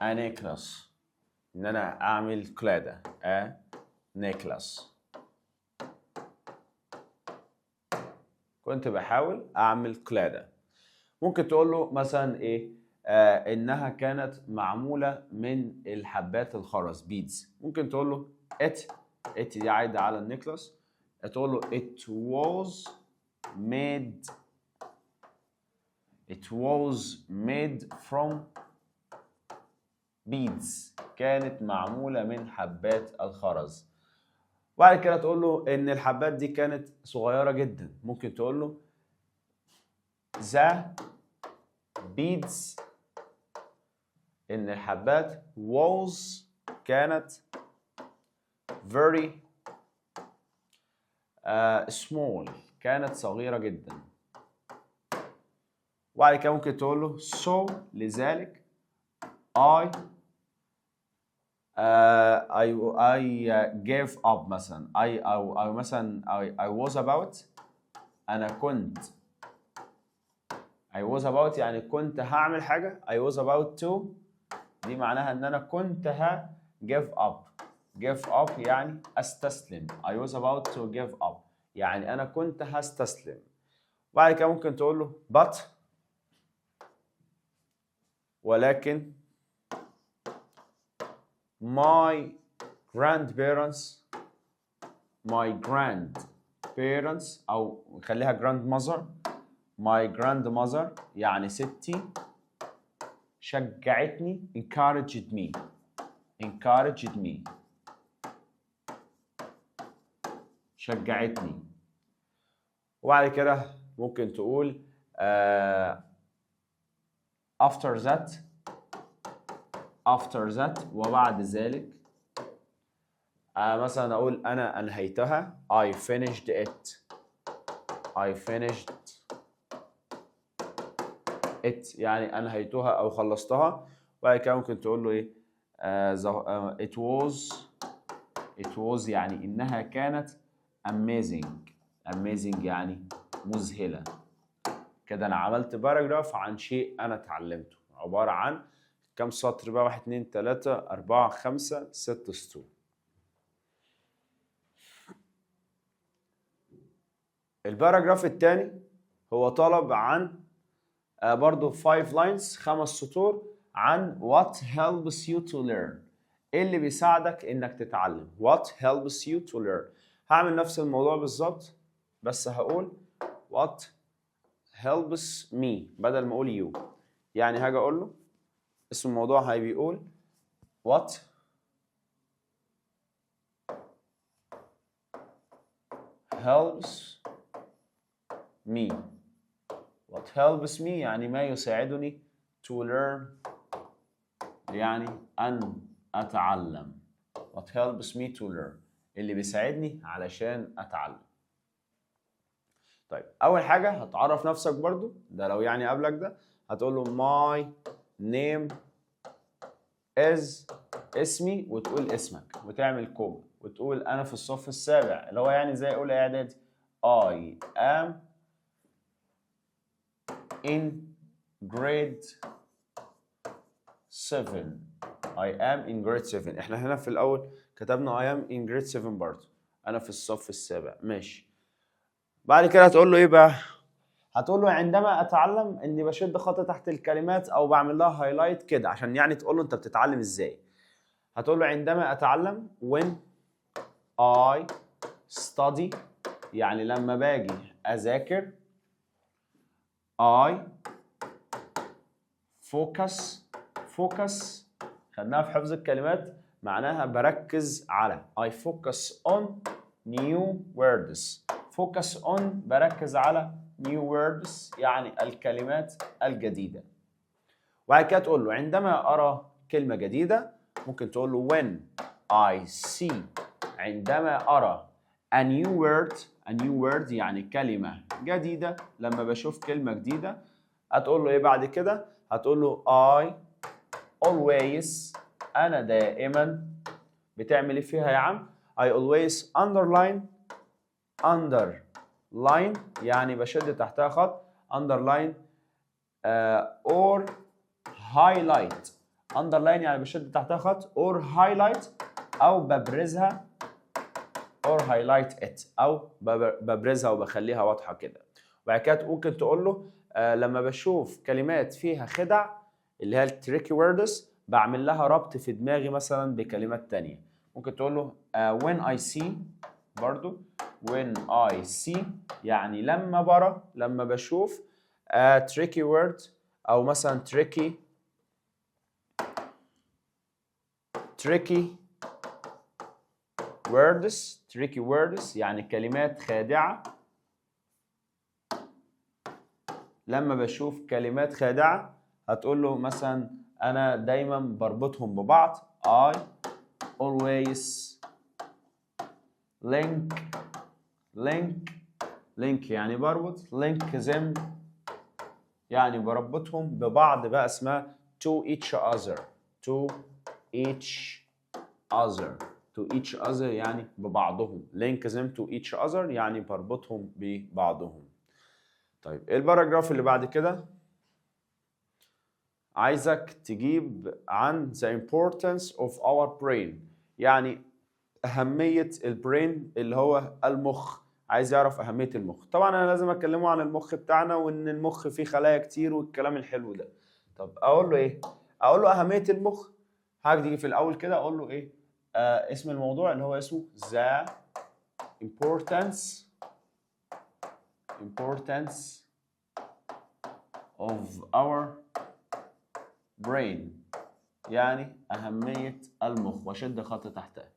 a necklace، ان انا اعمل قلادة a necklace. كنت بحاول اعمل قلادة. ممكن تقول له مثلا ايه؟ انها كانت معمولة من الحبات الخرز beads. ممكن تقول له it دي عايدة على النيكلاس، تقول له it was made from beads، كانت معمولة من حبات الخرز. وبعد كده تقول له ان الحبات دي كانت صغيرة جدا. ممكن تقول له the beads، ان الحبات was كانت very small، كانت صغيرة جدا. وبعد كده ممكن تقول له so لذلك I gave up مثلا، أو مثلا I was about، أنا كنت I was about يعني كنت هعمل حاجة. I was about to دي معناها إن أنا كنت give up يعني أستسلم. I was about to give up يعني أنا كنت هستسلم. بعد كده ممكن تقول له but ولكن my grandparents أو نخليها grandmother، my grandmother يعني ستي شجعتني encouraged me شجعتني. وبعد كده ممكن تقول after that وبعد ذلك مثلا أقول أنا أنهيتها I finished it يعني أنهيتها أو خلصتها. وبعد كده ممكن تقول له إيه؟ it was يعني إنها كانت amazing يعني مذهلة. كده أنا عملت باراجراف عن شيء أنا اتعلمته، عبارة عن كم سطر بقى؟ 1 2 3 4 5 6 سطور. الباراجراف الثاني هو طلب عن برضو 5 lines 5 سطور عن what helps you to learn، ايه اللي بيساعدك انك تتعلم. what helps you to learn. هعمل نفس الموضوع بالظبط، بس هقول what helps me بدل ما اقول you. يعني هاجي اقول له اسم الموضوع هي بيقول what helps me. what helps me يعني ما يساعدني to learn يعني أن أتعلم. what helps me to learn اللي بيساعدني علشان أتعلم. طيب أول حاجة هتعرف نفسك برضو، ده لو يعني قبلك ده هتقول له my name is اسمي وتقول اسمك وتعمل كوما وتقول أنا في الصف السابع اللي هو يعني زي أولى إعدادي. I am in grade 7. I am in grade 7. احنا هنا في الأول كتبنا I am in grade 7 برضه. أنا في الصف السابع. ماشي. بعد كده هتقول له إيه بقى؟ هتقول له عندما أتعلم إني بشد خط تحت الكلمات أو بعمل لها هايلايت كده عشان يعني تقول له أنت بتتعلم إزاي. هتقول له عندما أتعلم when I study يعني لما باجي أذاكر. I focus خدناها في حفظ الكلمات معناها بركز على. I focus on new words. focus on بركز على new words يعني الكلمات الجديدة. وبعد كده تقول له عندما أرى كلمة جديدة ممكن تقول له when I see عندما أرى a new word يعني كلمة جديدة. لما بشوف كلمة جديدة هتقول له إيه بعد كده؟ هتقول له I always أنا دائما بتعمل إيه فيها يا عم؟ I always underline يعني بشد تحتها خط. underline or highlight. underline يعني بشد تحتها خط or highlight أو ببرزها or highlight it أو ببرزها وبخليها واضحة كده. وبعد كده ممكن تقول له لما بشوف كلمات فيها خدع اللي هي التريكي ووردز بعمل لها ربط في دماغي مثلا بكلمات تانية. ممكن تقول له when I see برضو when I see يعني لما بشوف tricky word أو مثلا tricky words يعني كلمات خادعة. لما بشوف كلمات خادعة هتقول له مثلا أنا دايما بربطهم ببعض. I always link يعني بربط. link them يعني بربطهم ببعض بقى اسمها to each other يعني ببعضهم. link them to each other يعني بربطهم ببعضهم. طيب ايه الباراجراف اللي بعد كده؟ عايزك تجيب عن the importance of our brain يعني أهمية البرين اللي هو المخ. عايز يعرف أهمية المخ. طبعا أنا لازم أكلمه عن المخ بتاعنا وإن المخ فيه خلايا كتير والكلام الحلو ده. طب أقول له إيه؟ أقول له أهمية المخ. هاجي في الأول كده أقول له إيه؟ اسم الموضوع اللي هو اسمه the importance of our brain يعني أهمية المخ وشد خط تحتها.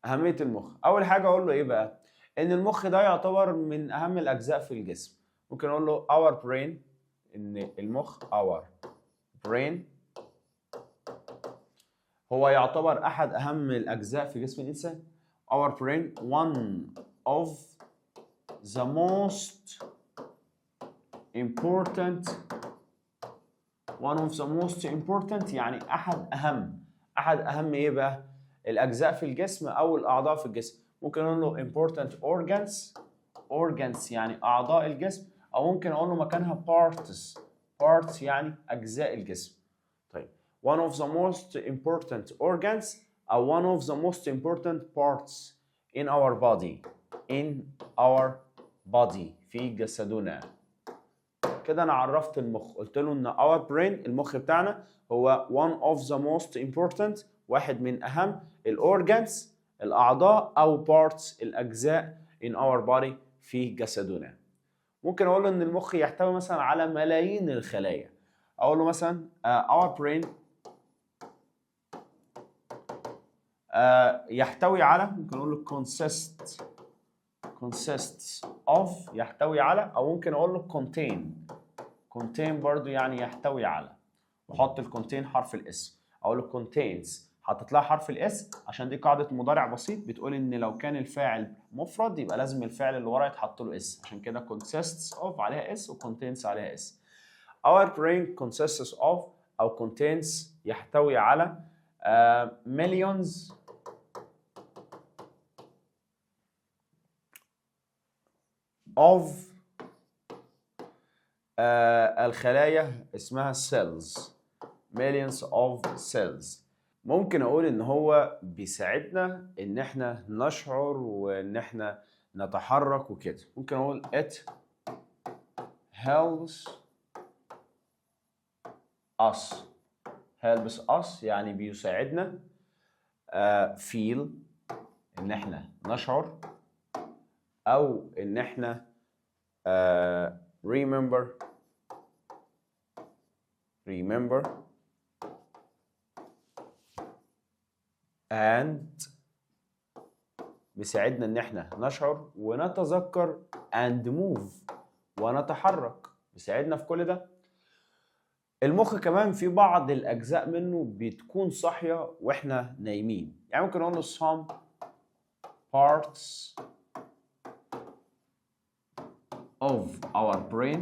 أهمية المخ. أول حاجة أقول له إيه بقى؟ إن المخ ده يعتبر من أهم الأجزاء في الجسم. ممكن أقول له our brain إن المخ our brain هو يعتبر أحد أهم الأجزاء في جسم الإنسان. our brain one of the most important يعني أحد أهم إيه بقى؟ الأجزاء في الجسم أو الأعضاء في الجسم. ممكن أقول له important organs يعني أعضاء الجسم أو ممكن أقول له مكانها parts يعني أجزاء الجسم. طيب one of the most important organs أو one of the most important parts in our body في جسدنا. كده أنا عرفت المخ. قلت له إن our brain المخ بتاعنا هو one of the most important واحد من أهم الأورجانز الأعضاء أو parts الأجزاء in our body في جسدنا. ممكن اقول له ان المخ يحتوي مثلا على ملايين الخلايا. اقول له مثلا our brain يحتوي على، ممكن اقول له consists of يحتوي على، او ممكن اقول له contain برضو يعني يحتوي على، وحط الكونتين حرف الاس. اقول له contains حطيت لها حرف الاس عشان دي قاعده مضارع بسيط بتقول ان لو كان الفاعل مفرد يبقى لازم الفعل اللي وراه يتحط له اس، عشان كده consists of عليها اس وcontains عليها اس. Our brain consists of او contains يحتوي على millions of الخلايا اسمها cells. millions of cells. ممكن اقول ان هو بيساعدنا ان احنا نشعر وان احنا نتحرك وكده. ممكن اقول it helps us يعني بيساعدنا feel ان احنا نشعر، او ان احنا remember and بيساعدنا ان احنا نشعر ونتذكر and move ونتحرك، بيساعدنا في كل ده. المخ كمان في بعض الاجزاء منه بتكون صاحيه واحنا نايمين، يعني ممكن اقول له some parts of our brain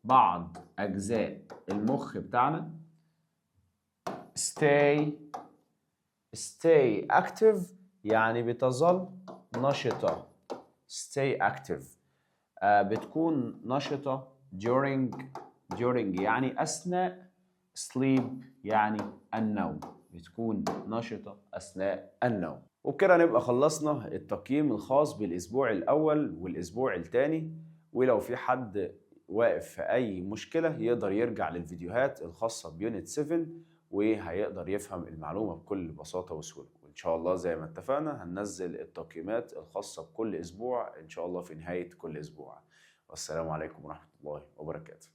بعض اجزاء المخ بتاعنا stay active يعني بتظل نشطة. stay active بتكون نشطة during يعني أثناء، sleep يعني النوم، بتكون نشطة أثناء النوم. وبكده نبقى خلصنا التقييم الخاص بالأسبوع الأول والأسبوع الثاني. ولو في حد واقف في أي مشكلة يقدر يرجع للفيديوهات الخاصة بيونت 7 وهيقدر يفهم المعلومة بكل بساطة وسهولة. وإن شاء الله زي ما اتفقنا هننزل التقييمات الخاصة بكل أسبوع إن شاء الله في نهاية كل أسبوع. والسلام عليكم ورحمة الله وبركاته.